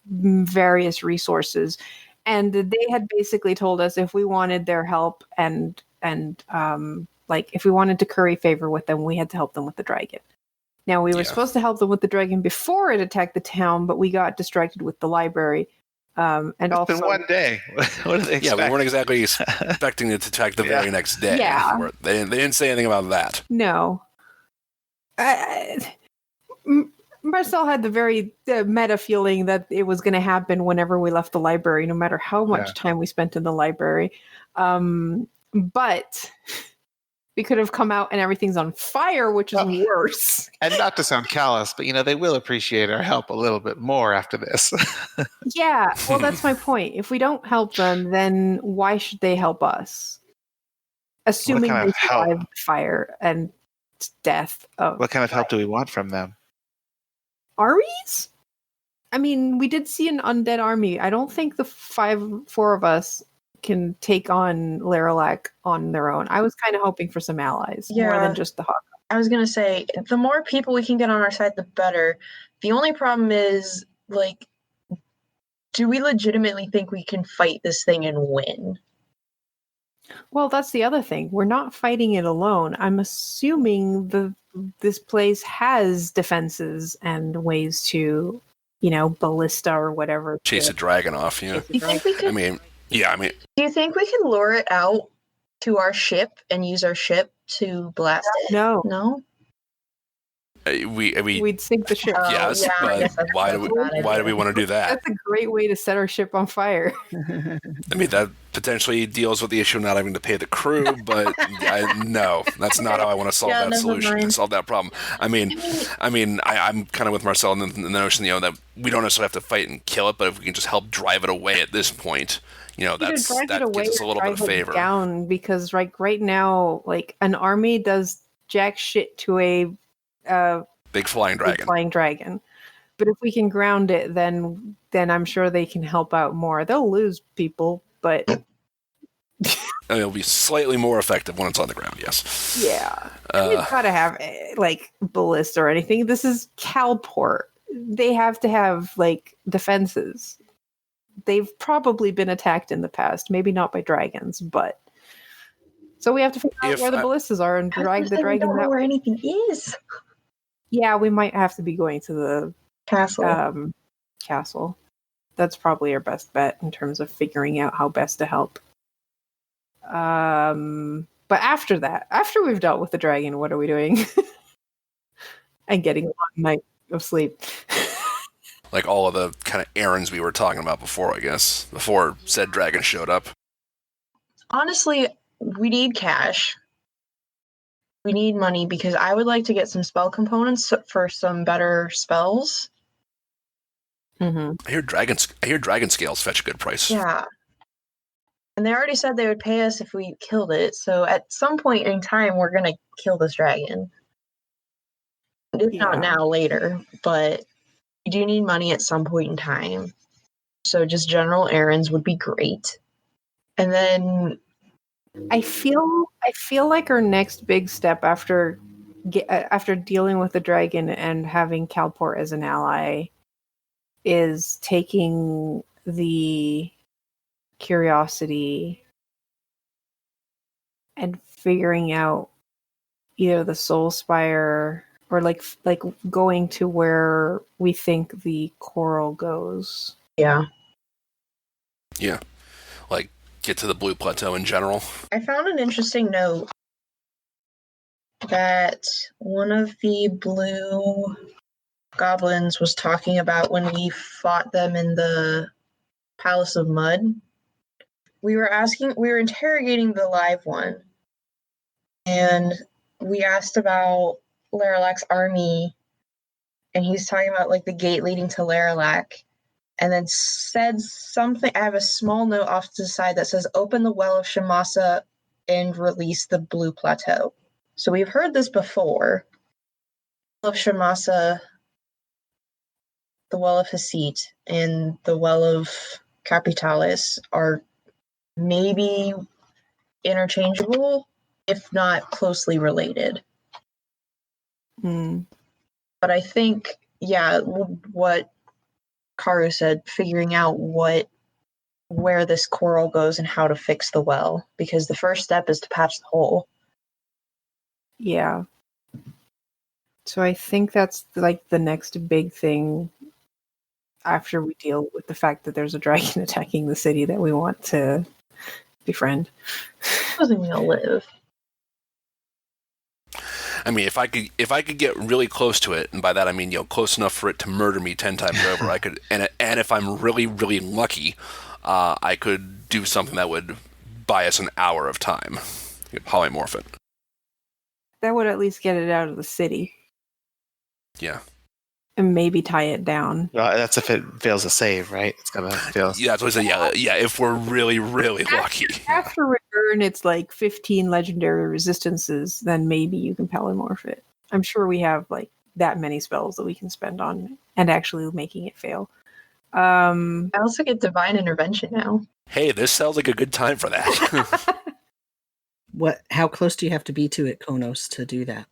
various resources, and they had basically told us if we wanted their help and like if we wanted to curry favor with them, we had to help them with the dragon. Now we were supposed to help them with the dragon before it attacked the town, but we got distracted with the library. And it's also been one day. What do they expect? Yeah, we weren't exactly expecting it to attack the very next day. Yeah. They didn't say anything about that. No. Marcel had the very meta feeling that it was going to happen whenever we left the library, no matter how much time we spent in the library. But we could have come out and everything's on fire, which is worse. And not to sound callous, but they will appreciate our help a little bit more after this. Yeah, well, that's my point. If we don't help them, then why should they help us? Assuming they survive the fire and death of... What kind of help do we want from them? Armies? I mean, we did see an undead army. I don't think the four of us can take on Laralac on their own. I was kind of hoping for some allies, more than just the Hawk. I was gonna say, the more people we can get on our side, the better. The only problem is, like, do we legitimately think we can fight this thing and win? Well, that's the other thing. We're not fighting it alone. I'm assuming this place has defenses and ways to, ballista or whatever. Chase a dragon off, yeah. Do you think we could? Do you think we can lure it out to our ship and use our ship to blast it? No. We'd sink the ship. Yes, but why do we want to do that? That's a great way to set our ship on fire. I mean, that potentially deals with the issue of not having to pay the crew, but no, that's not how I want to solve that solution and solve that problem. I'm kind of with Marcel in the notion, that we don't necessarily have to fight and kill it, but if we can just help drive it away at this point, that gives us a little bit of favor. Down, because right now, like, an army does jack shit to a big flying dragon. But if we can ground it, then I'm sure they can help out more. They'll lose people, but it'll be slightly more effective when it's on the ground. Yes. Yeah. We've got to have like ballista or anything. This is Calport. They have to have like defenses. They've probably been attacked in the past, maybe not by dragons, but so we have to figure out where the ballistas are and drag the dragon. Don't know where anything is. Yeah, we might have to be going to the castle. That's probably our best bet in terms of figuring out how best to help. But after that, after we've dealt with the dragon, what are we doing? And getting a long night of sleep. Like all of the kind of errands we were talking about before, I guess, before said dragon showed up. Honestly, we need cash. We need money because I would like to get some spell components for some better spells. Mm-hmm. I hear dragon scales fetch a good price. Yeah. And they already said they would pay us if we killed it. So at some point in time, we're going to kill this dragon. If not now, later. But we do need money at some point in time. So just general errands would be great. And then I feel like our next big step after dealing with the dragon and having Calport as an ally is taking the Curiosity and figuring out either the Soul Spire or like going to where we think the coral goes. Yeah. Like get to the Blue Plateau in general. I found an interesting note that one of the blue goblins was talking about when we fought them in the Palace of Mud. We were interrogating the live one, and we asked about Laralak's army, and he's talking about like the gate leading to Laralak, and then said something. I have a small note off to the side that says, "Open the well of Shamasa and release the Blue Plateau." So we've heard this before. The well of Shamasa, the well of Hasit, and the well of Capitalis are maybe interchangeable, if not closely related. Hmm. But I think, yeah, what Karu said, figuring out where this coral goes and how to fix the well, because the first step is to patch the hole. Yeah. So I think that's like the next big thing after we deal with the fact that there's a dragon attacking the city that we want to befriend. Doesn't mean I'll live. I mean, if I could get really close to it, and by that I mean close enough for it to murder me 10 times over, I could, and if I'm really really lucky, I could do something that would buy us an hour of time. Polymorph it. That would at least get it out of the city Yeah. and maybe tie it down. Well, that's if it fails a save, right? It's gonna fail. Yeah, that's what I said. Yeah. If we're really really lucky. After return, it's like 15 legendary resistances, then maybe you can polymorph it. I'm sure we have like that many spells that we can spend on and actually making it fail. I also get divine intervention now. Hey, this sounds like a good time for that. How close do you have to be to it, Konos, to do that?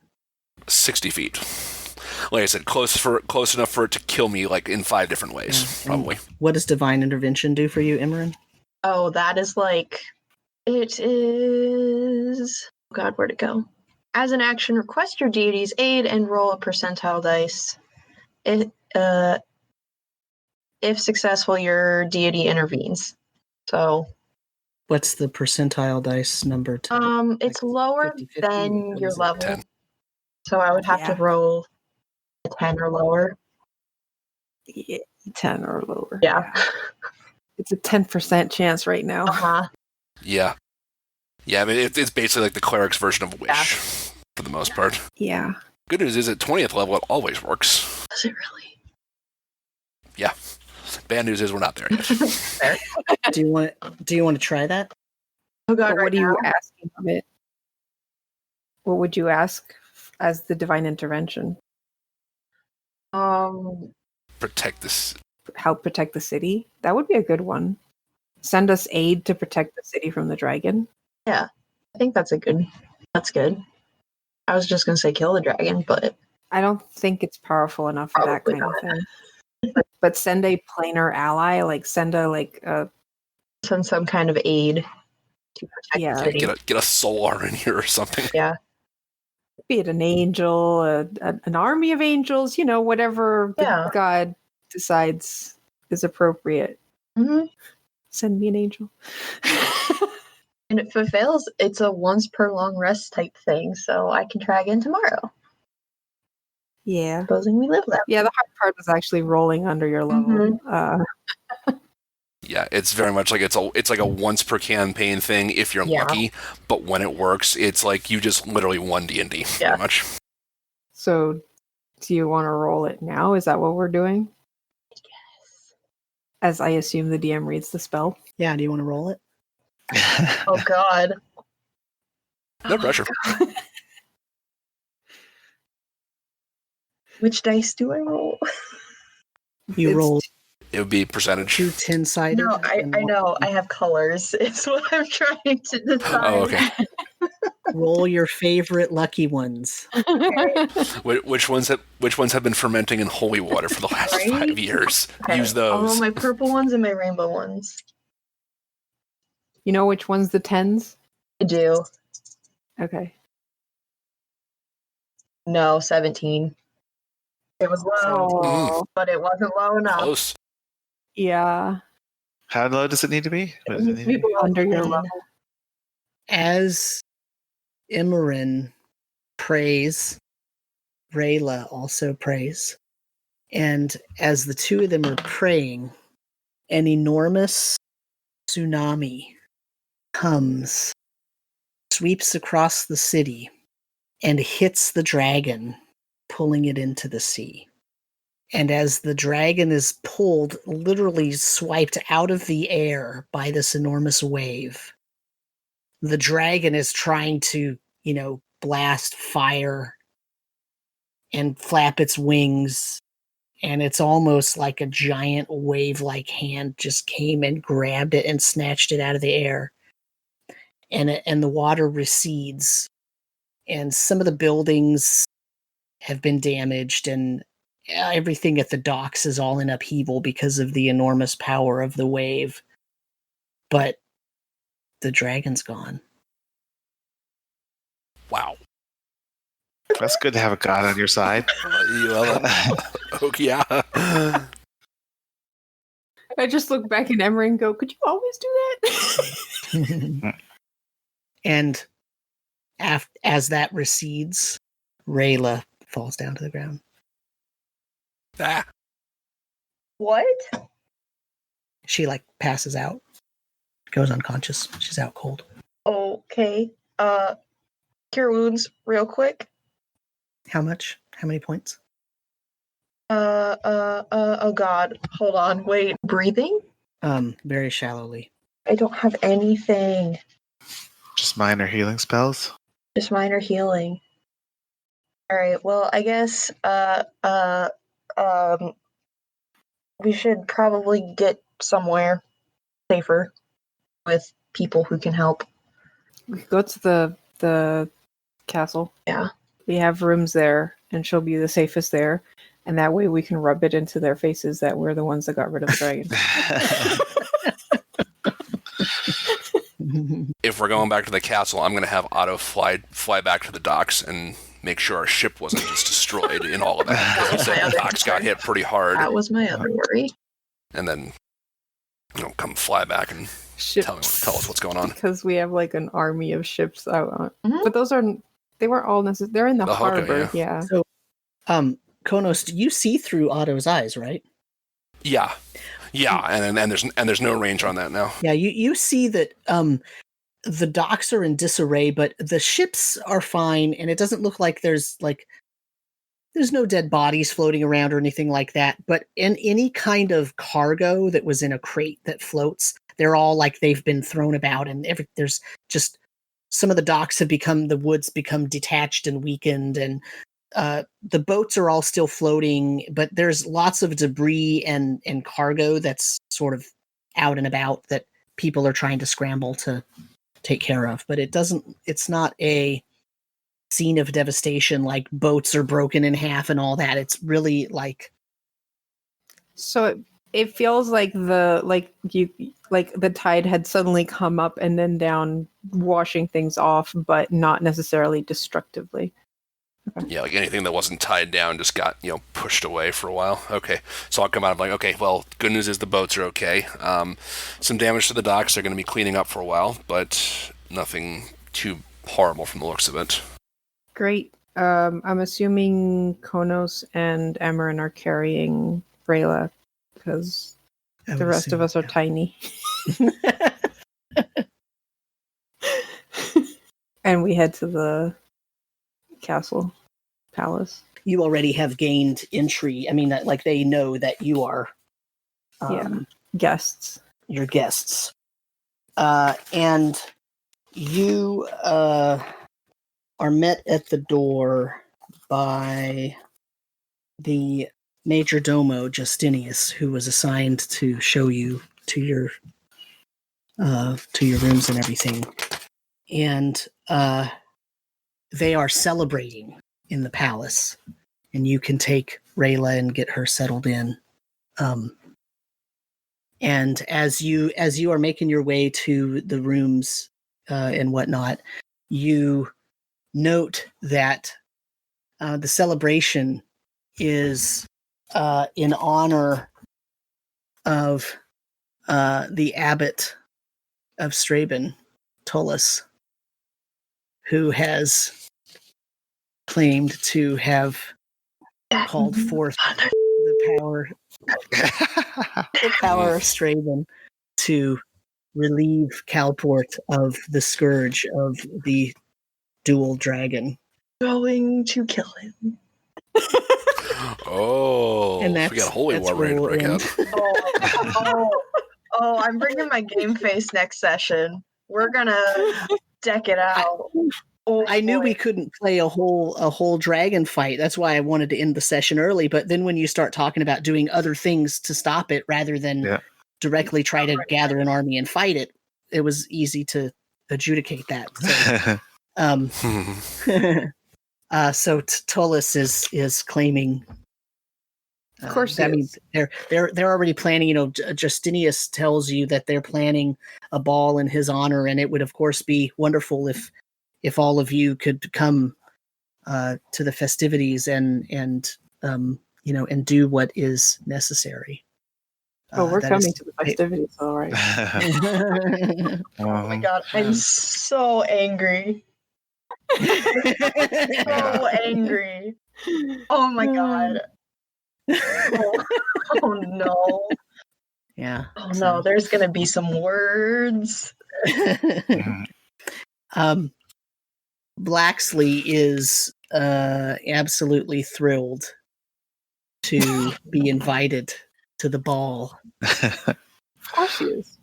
60 feet. Like I said, close enough for it to kill me like in 5 different ways, probably. What does divine intervention do for you, Imran? Oh, that is like, it is, oh God, where'd it go? As an action, request your deity's aid and roll a percentile dice. If successful, your deity intervenes. So, What's the percentile dice number? it's lower 50-50, than what your is it? level. 10. So I would have to Yeah. roll a 10 or lower. Yeah, 10 or lower. Yeah. It's a 10% chance right now. Uh-huh. Yeah. Yeah, I mean, it's basically like the cleric's version of a wish, Yeah. for the most part. Yeah. Good news is at 20th level, it always works. Does it really? Yeah. Bad news is we're not there yet. Do you want to try that? Oh God, But right what are you now? asking of it? What would you ask as the divine intervention? Protect this. Help protect the city? That would be a good one. Send us aid to protect the city from the dragon. I think that's good. I was just going to say kill the dragon, but I don't think it's powerful enough for that Probably kind of thing. But send a planar ally, like send a send some kind of aid to protect Yeah. the city. Get a solar in here or something. Yeah. be it an angel, an army of angels, whatever the Yeah. god decides is appropriate. Mhm. Send me an angel. And if it fails, it's a once per long rest type thing, so I can try again tomorrow. Yeah. Supposing we live that. Yeah, the hard part is actually rolling under your level. Yeah, it's very much like it's like a once per campaign thing if you're Yeah. lucky, but when it works, it's like you just literally won D&D Yeah. pretty much. So, do you want to roll it now? Is that what we're doing? Yes. As I assume the DM reads the spell. Yeah, do you want to roll it? Oh God. No pressure. Which dice do I roll? You It's roll It would be percentage. 2 10-sided. No, I and know. I have colors. It's what I'm trying to decide. Oh, okay. roll your favorite lucky ones. Which ones have been fermenting in holy water for the last Right? 5 years? Okay, Use I'll roll those. my purple ones and my rainbow ones. You know which one's the 10s? I do. Okay. No, 17. It was low, Oh, but it wasn't low enough. Close. yeah. How low does it need to be? What does it need to be? Under your 10. level. As Imran prays, Rayla also prays. And as the two of them are praying, an enormous tsunami comes, sweeps across the city, and hits the dragon, pulling it into the sea. And as the dragon is pulled, literally swiped out of the air by this enormous wave, the dragon is trying to, blast fire and flap its wings. And it's almost like a giant wave-like hand just came and grabbed it and snatched it out of the air. And the water recedes. And some of the buildings have been damaged, and everything at the docks is all in upheaval because of the enormous power of the wave. But the dragon's gone. Wow. That's good to have a god on your side. Okay, yeah. I just look back at Emery and go, could you always do that? And as that recedes, Rayla falls down to the ground. Ah. What? She passes out, goes unconscious. She's out cold. Okay. Cure wounds real quick. How much? How many points? Oh god. Hold on. Wait. Breathing? Very shallowly. I don't have anything. Just minor healing spells. Just minor healing. Alright, well, I guess, we should probably get somewhere safer with people who can help. We could go to the castle. Yeah. We have rooms there, and she'll be the safest there. And that way we can rub it into their faces that we're the ones that got rid of the dragon. If we're going back to the castle, I'm going to have Otto fly back to the docks and make sure our ship wasn't just destroyed in all of that. Because he said the docks got hit pretty hard. That was my other worry. And then, come fly back and tell us what's going on. Because we have an army of ships out. Mhm. But they weren't all necessary. They're in the Oh, okay, harbor, yeah. So, Konos, you see through Otto's eyes, right? Yeah, and there's no range on that now. Yeah, you see that the docks are in disarray, but the ships are fine, and it doesn't look like there's no dead bodies floating around or anything like that. But in any kind of cargo that was in a crate that floats, they're all they've been thrown about, and there's just some of the docks the woods become detached and weakened, and the boats are all still floating, but there's lots of debris and cargo that's sort of out and about that people are trying to scramble to take care of. But it's not a scene of devastation like boats are broken in half and all that. It's really So it feels like the tide had suddenly come up and then down, washing things off, but not necessarily destructively. Okay. Yeah, anything that wasn't tied down just got, pushed away for a while. Okay, so I'll come out of okay, well, good news is the boats are okay. Some damage to the docks, they're going to be cleaning up for a while, but nothing too horrible from the looks of it. Great. I'm assuming Konos and Amarin are carrying Rayla, because the rest of us are tiny. And we head to the palace. You already have gained entry. I mean, they know that you are guests. Your guests. And you are met at the door by the Major Domo Justinius, who was assigned to show you to your rooms and everything. And they are celebrating in the palace, and you can take Rayla and get her settled in. And as you are making your way to the rooms and whatnot, you note that the celebration is in honor of the abbot of Straben, Tullus, who has claimed to have called forth the power of Straven to relieve Calport of the scourge of the dual dragon. Going to kill him. Oh, And so we got a holy war ready to will break end. out. I'm bringing my game face next session. We're gonna deck it out. I knew we couldn't play a whole dragon fight. That's why I wanted to end the session early. But then when you start talking about doing other things to stop it rather than directly try to gather an army and fight it, it was easy to adjudicate that. So, so Tullus is claiming. Of course, I mean they're already planning. You know, Justinius tells you that they're planning a ball in his honor, and it would of course be wonderful if all of you could come to the festivities and you know, and do what is necessary. Oh, we're coming to the festivities, all right. Oh my god, I'm so angry. So angry. Oh my god. Oh no. Yeah. Oh no, there's gonna be some words. Blacksley is absolutely thrilled to be invited to the ball. Of course he is.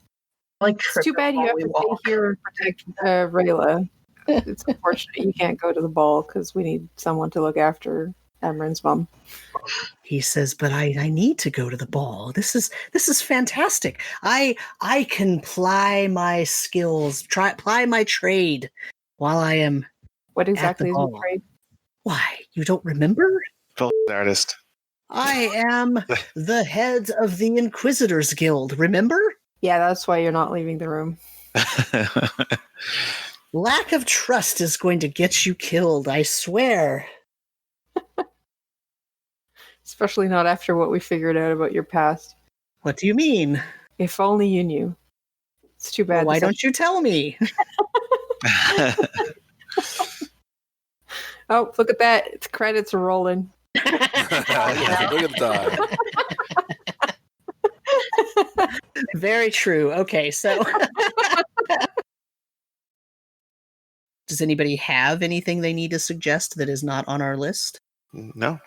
Like, It's too bad you have to stay here and protect Rayla. It's unfortunate you can't go to the ball because we need someone to look after Emran's mom. He says, "But I need to go to the ball. This is fantastic. I can ply my skills, ply my trade while I am." What exactly is ball. the trade? Why, you don't remember? Full artist. I am the head of the Inquisitors Guild, remember? Yeah, that's why you're not leaving the room. Lack of trust is going to get you killed, I swear. Especially not after what we figured out about your past. What do you mean? If only you knew. It's too bad. Well, why don't you tell me? Oh, look at that. Its credits are rolling. Look at the time. Very true. Okay, so does anybody have anything they need to suggest that is not on our list? No.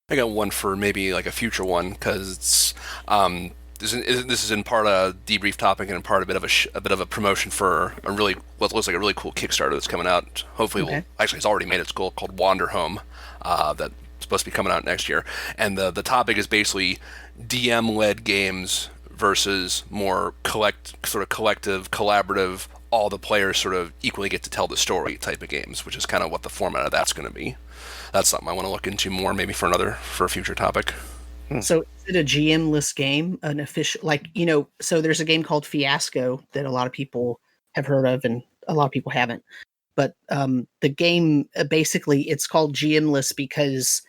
I got one for maybe like a future one because it's this is in part a debrief topic and in part a bit of a promotion for a really what looks like a really cool Kickstarter that's coming out. Hopefully, it's already made its goal called Wander Home that's supposed to be coming out next year. And the topic is basically DM-led games versus more collective, collaborative, all the players sort of equally get to tell the story type of games, which is kind of what the format of that's going to be. That's something I want to look into more, maybe for a future topic. So is it a GM-less game? An official, so there's a game called Fiasco that a lot of people have heard of and a lot of people haven't. But the game, basically, it's called GM-less because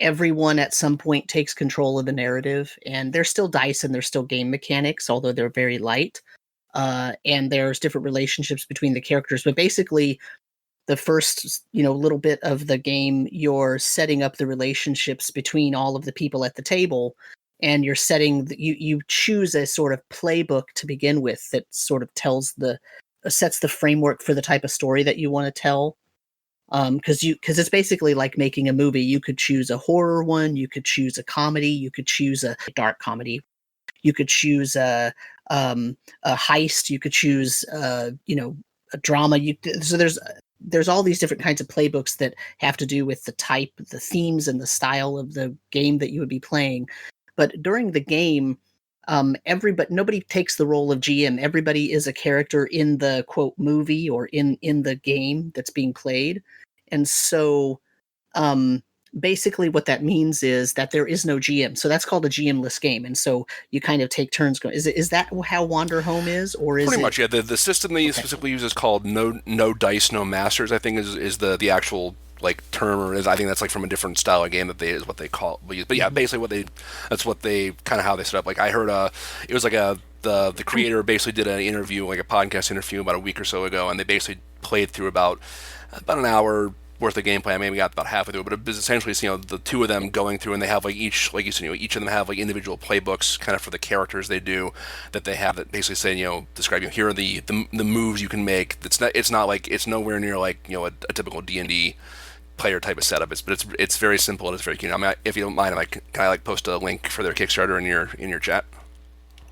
everyone at some point takes control of the narrative, and there's still dice and there's still game mechanics, although they're very light. And there's different relationships between the characters. But basically, the first, little bit of the game, you're setting up the relationships between all of the people at the table, and you're setting, you choose a sort of playbook to begin with that sort of sets the framework for the type of story that you want to tell. Because it's basically like making a movie. You could choose a horror one, you could choose a comedy, you could choose a dark comedy, you could choose a heist, you could choose a drama. So there's all these different kinds of playbooks that have to do with the type, the themes, and the style of the game that you would be playing. But during the game, nobody takes the role of GM. Everybody is a character in the quote movie or in the game that's being played. And so basically what that means is that there is no GM. So that's called a GM-less game. And so you kind of take turns going. Is that how Wander Home is? Or is pretty much, yeah. The system they specifically use is called no dice, no masters, I think is the actual term, or I think that's from a different style of game is what they call it. But yeah, basically that's what they kind of how they set up. I heard it was the creator basically did an interview, a podcast interview about a week or so ago, and they basically played through about an hour worth of gameplay. I maybe got about halfway through it, but it was essentially, the two of them going through, and they have like each, like you said, each of them have like individual playbooks kind of for the characters they do, that they have that basically say, describe, here are the moves you can make. It's nowhere near like, a typical D&D player type of setup. It's very simple and it's very cute. I mean, if you don't mind, can I post a link for their Kickstarter in your chat?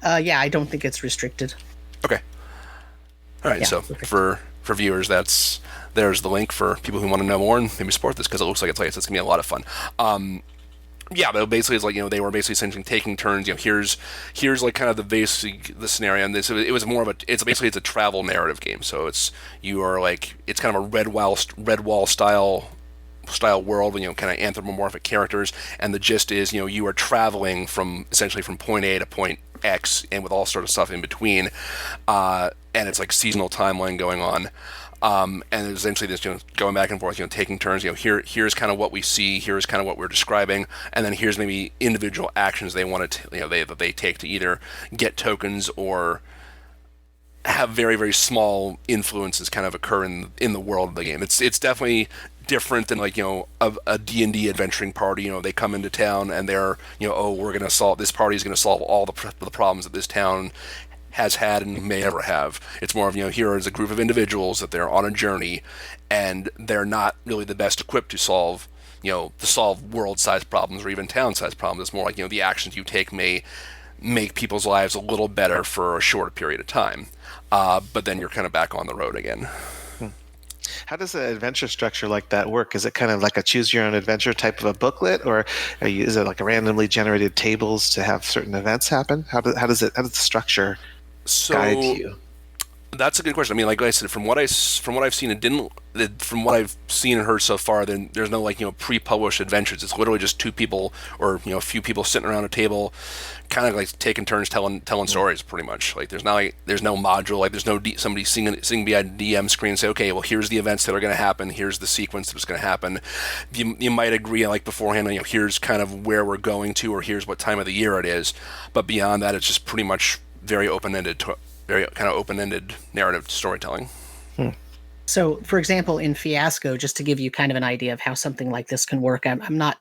Yeah, I don't think it's restricted. Okay. All right. Yeah, So okay. for viewers, there's the link for people who want to know more and maybe support this, because it looks like it's gonna be a lot of fun. Yeah, but basically it's like, they were basically essentially taking turns. Here's like kind of the scenario, and it was more of it's a travel narrative game. So it's kind of a red wall style world, kind of anthropomorphic characters, and the gist is, you are traveling essentially from point A to point X, and with all sort of stuff in between, and it's like seasonal timeline going on. And there's essentially this, going back and forth, taking turns. Here's kind of what we see. Here's kind of what we're describing, and then here's maybe individual actions they want to, that they take to either get tokens or have very, very small influences kind of occur in the world of the game. It's definitely different than like, a D&D adventuring party. They come into town and they're, this party is going to solve all the problems that this town has had and may ever have. It's more of, here is a group of individuals that they're on a journey, and they're not really the best equipped to solve world-sized problems or even town-sized problems. It's more like, the actions you take may make people's lives a little better for a short period of time. But then you're kind of back on the road again. How does an adventure structure like that work? Is it kind of like a choose-your-own-adventure type of a booklet, or is it like a randomly generated tables to have certain events happen? How does the structure guide you? That's a good question. I mean, like I said, from what I've seen, from what I've seen and heard so far, then there's no pre-published adventures. It's literally just two people or a few people sitting around a table, kind of like taking turns telling stories. Pretty much, like there's no module, like there's no somebody singing behind a DM screen and say, okay, well, here's the events that are going to happen, here's the sequence that's going to happen. You might agree like beforehand, here's kind of where we're going to, or here's what time of the year it is, but beyond that, it's just pretty much very open-ended narrative storytelling. So, for example, in Fiasco, just to give you kind of an idea of how something like this can work, I'm not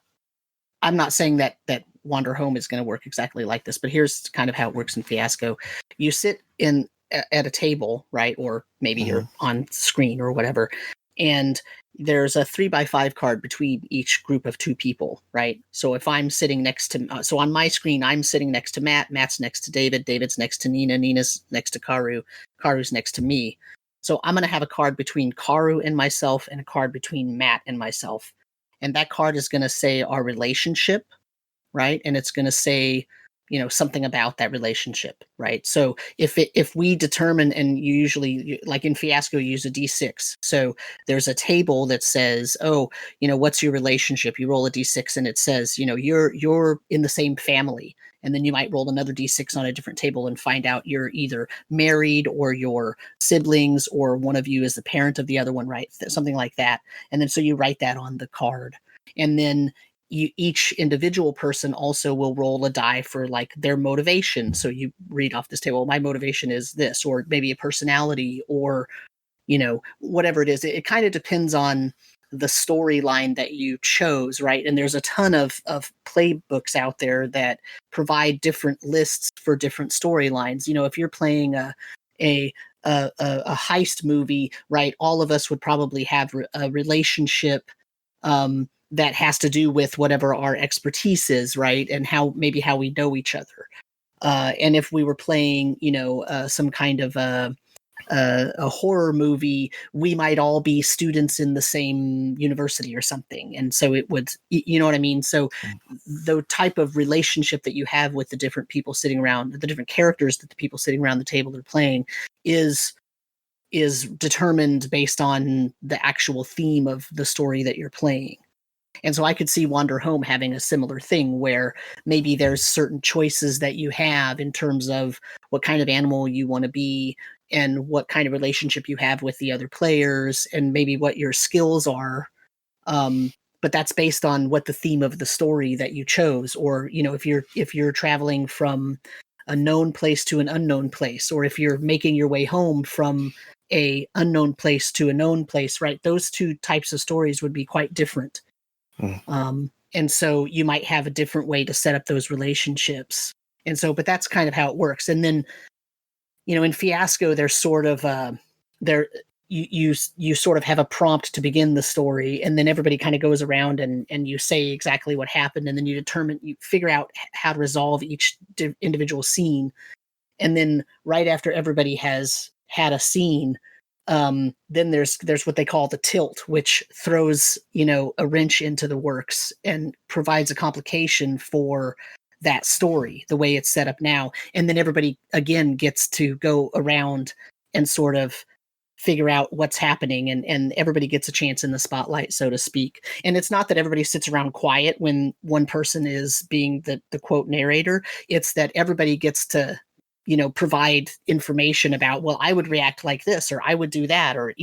saying that Wander Home is going to work exactly like this, but here's kind of how it works in Fiasco. You sit at a table, right, or maybe you're on screen or whatever, and there's a 3x5 card between each group of two people, right? So if I'm sitting next to, so on my screen, I'm sitting next to Matt, Matt's next to David, David's next to Nina, Nina's next to Karu, Karu's next to me. So I'm going to have a card between Karu and myself and a card between Matt and myself. And that card is going to say our relationship, right? And it's going to say, something about that relationship, right? So if we determine, and you usually, like in Fiasco, you use a D6. So there's a table that says, what's your relationship? You roll a D6 and it says, you're in the same family. And then you might roll another D6 on a different table and find out you're either married or your siblings, or one of you is the parent of the other one, right? Something like that. And then so you write that on the card. And then each individual person also will roll a die for like their motivation. So you read off this table, my motivation is this, or maybe a personality, or, whatever it is. It kind of depends on the storyline that you chose, right? And there's a ton of playbooks out there that provide different lists for different storylines. If you're playing a heist movie, right, all of us would probably have a relationship that has to do with whatever our expertise is, right? And how we know each other. And if we were playing, some kind of a horror movie, we might all be students in the same university or something. And so it would, you know what I mean? So the type of relationship that you have with the different people sitting around, the different characters that the people sitting around the table are playing is determined based on the actual theme of the story that you're playing. And so I could see Wander Home having a similar thing, where maybe there's certain choices that you have in terms of what kind of animal you want to be and what kind of relationship you have with the other players, and maybe what your skills are. But that's based on what the theme of the story that you chose. Or, if you're traveling from a known place to an unknown place, or if you're making your way home from a unknown place to a known place, right? Those two types of stories would be quite different. And so you might have a different way to set up those relationships. And so, but that's kind of how it works. And then, in Fiasco, there's sort of you sort of have a prompt to begin the story, and then everybody kind of goes around and you say exactly what happened, and then you figure out how to resolve each individual scene. And then right after everybody has had a scene, then there's what they call the tilt, which throws, a wrench into the works and provides a complication for that story, the way it's set up now. And then everybody again gets to go around and sort of figure out what's happening, and everybody gets a chance in the spotlight, so to speak. And it's not that everybody sits around quiet when one person is being the quote narrator. It's that everybody gets to, provide information about, well, I would react like this, or I would do that, or,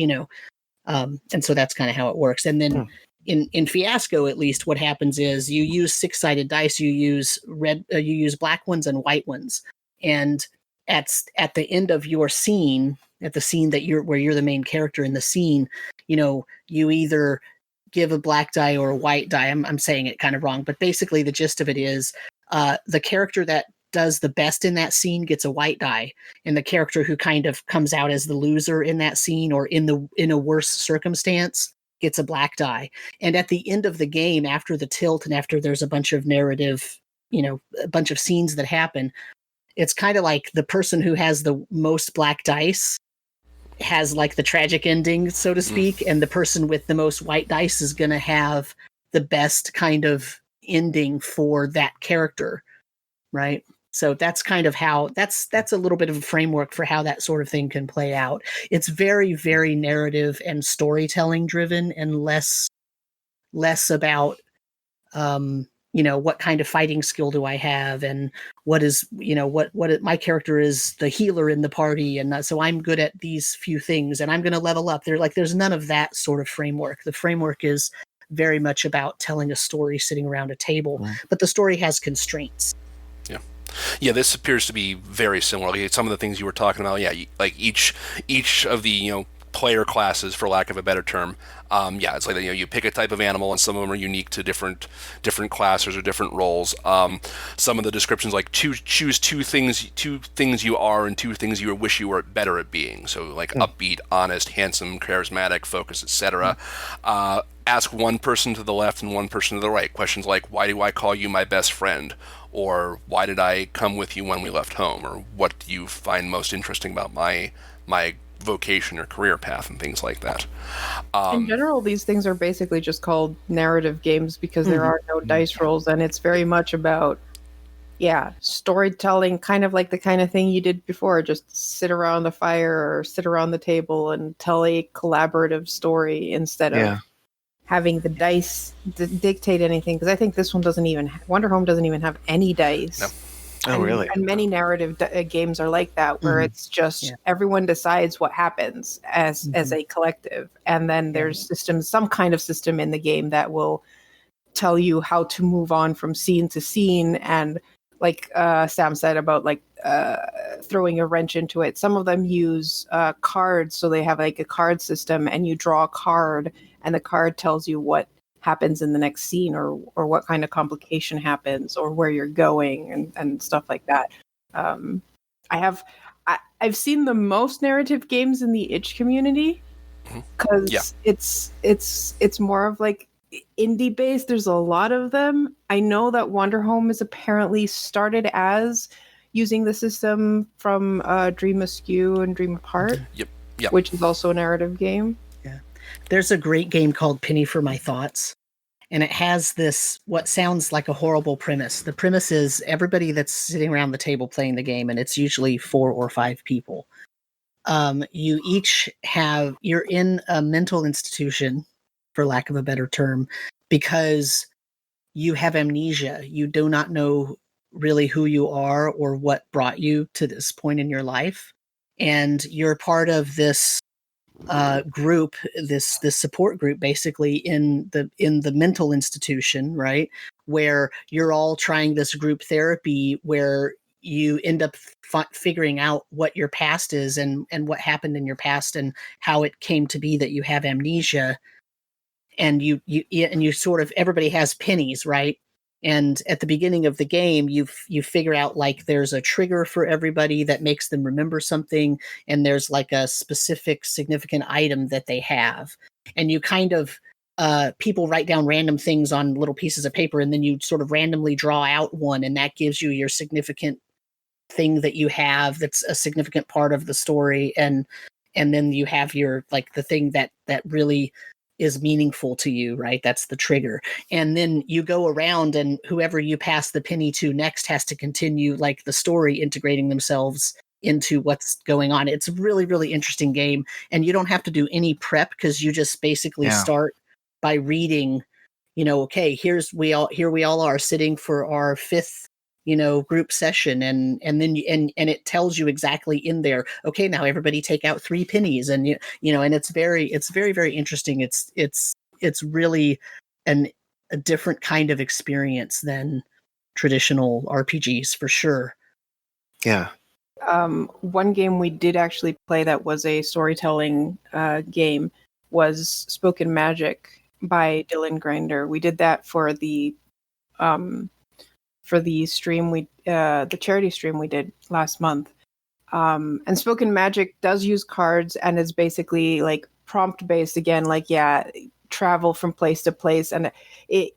and so that's kind of how it works. And then in Fiasco, at least, what happens is you use 6-sided dice, you use black ones and white ones. And at the end of your scene, at the scene where you're the main character in the scene, you either give a black die or a white die. I'm saying it kind of wrong, but basically the gist of it is the character that does the best in that scene gets a white die, and the character who kind of comes out as the loser in that scene or in a worse circumstance gets a black die. And at the end of the game, after the tilt and after there's a bunch of narrative, a bunch of scenes that happen, it's kind of like the person who has the most black dice has like the tragic ending, so to speak, and the person with the most white dice is going to have the best kind of ending for that character, right? So that's kind of how that's a little bit of a framework for how that sort of thing can play out. It's very, very narrative and storytelling driven, and less about what kind of fighting skill do I have, and what is, my character is the healer in the party, and so I'm good at these few things and I'm going to level up. There's none of that sort of framework. The framework is very much about telling a story sitting around a table, but the story has constraints. Yeah, this appears to be very similar. Like some of the things you were talking about, like each of the player classes, for lack of a better term, it's like you pick a type of animal, and some of them are unique to different classes or different roles. Some of the descriptions, like choose two things you are and two things you wish you were better at being. So like upbeat, honest, handsome, charismatic, focused, etc. Ask one person to the left and one person to the right questions like, why do I call you my best friend? Or why did I come with you when we left home? Or what do you find most interesting about my vocation or career path, and things like that. In general, these things are basically just called narrative games because there are no dice rolls, and it's very much about storytelling, kind of like the kind of thing you did before, just sit around the fire or sit around the table and tell a collaborative story instead of having the dice dictate anything. Because I think this one Wanderhome doesn't even have any dice. No. Oh, really? And many narrative games are like that, where it's just everyone decides what happens as a collective, and then there's some kind of system in the game that will tell you how to move on from scene to scene. And like Sam said about throwing a wrench into it, some of them use cards, so they have like a card system, and you draw a card, and the card tells you what happens in the next scene, or what kind of complication happens, or where you're going, and stuff like that. I've seen the most narrative games in the itch community, because it's more of like indie based. There's a lot of them. I know that Wanderhome is apparently started as using the system from Dream Askew and Dream Apart, which is also a narrative game. There's a great game called Penny for My Thoughts, and it has this, what sounds like a horrible premise. The premise is everybody that's sitting around the table playing the game, and it's usually 4 or 5 people. You're in a mental institution, for lack of a better term, because you have amnesia. You do not know really who you are or what brought you to this point in your life. And you're part of this group, this support group, basically in the mental institution, right? Where you're all trying this group therapy, where you end up figuring out what your past is and what happened in your past and how it came to be that you have amnesia. And you sort of, everybody has pennies, right? And at the beginning of the game, you figure out like there's a trigger for everybody that makes them remember something, and there's like a specific significant item that they have, and you kind of people write down random things on little pieces of paper, and then you sort of randomly draw out one, and that gives you your significant thing that you have that's a significant part of the story, and then you have your like the thing that really is meaningful to you, right? That's the trigger. And then you go around, and whoever you pass the penny to next has to continue like the story integrating themselves into what's going on. It's a really, really interesting game. And you don't have to do any prep, because you just basically start by reading, okay, here we all are sitting for our fifth group session, and then and it tells you exactly in there, okay, now everybody take out 3 pennies, and and it's very, very interesting. It's really a different kind of experience than traditional RPGs, for sure. Yeah. One game we did actually play that was a storytelling game was Spoken Magic by Dylan Grinder. We did that for the stream the charity stream we did last month. And Spoken Magic does use cards and is basically like prompt based again, like travel from place to place, and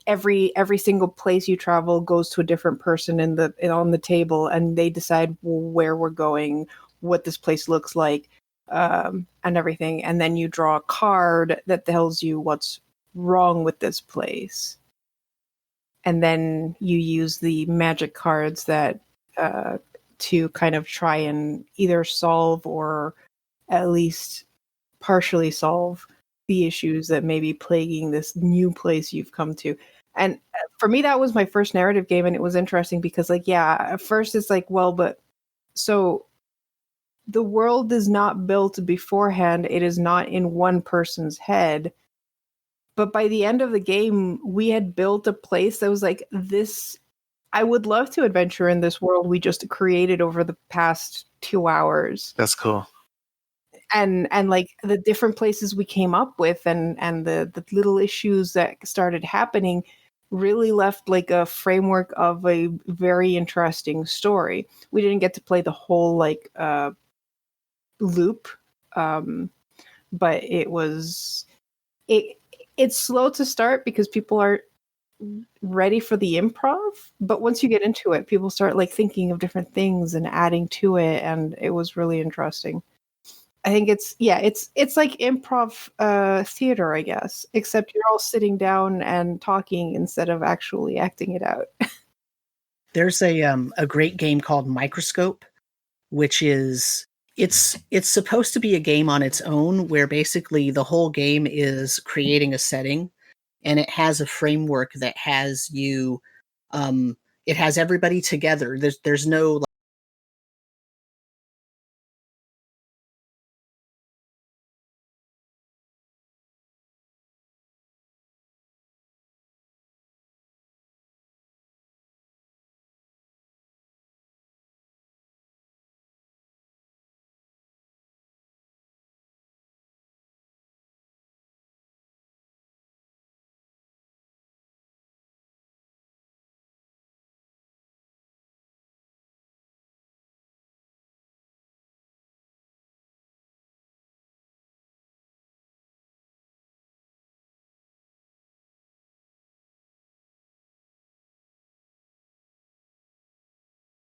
every single place you travel goes to a different person on the table, and they decide where we're going, what this place looks like, and everything, and then you draw a card that tells you what's wrong with this place. And then you use the magic cards that to kind of try and either solve or at least partially solve the issues that may be plaguing this new place you've come to. And for me, that was my first narrative game, and it was interesting because, at first it's like, well, but so the world is not built beforehand. It is not in one person's head. But by the end of the game, we had built a place that was like this. I would love to adventure in this world we just created over the past 2 hours. That's cool. And like the different places we came up with and the little issues that started happening really left like a framework of a very interesting story. We didn't get to play the whole loop, but it's slow to start because people aren't ready for the improv. But once you get into it, people start like thinking of different things and adding to it, and it was really interesting. I think it's like improv theater, I guess, except you're all sitting down and talking instead of actually acting it out. There's a great game called Microscope, which is it's supposed to be a game on its own, where basically the whole game is creating a setting, and it has a framework that has you it has everybody together. There's no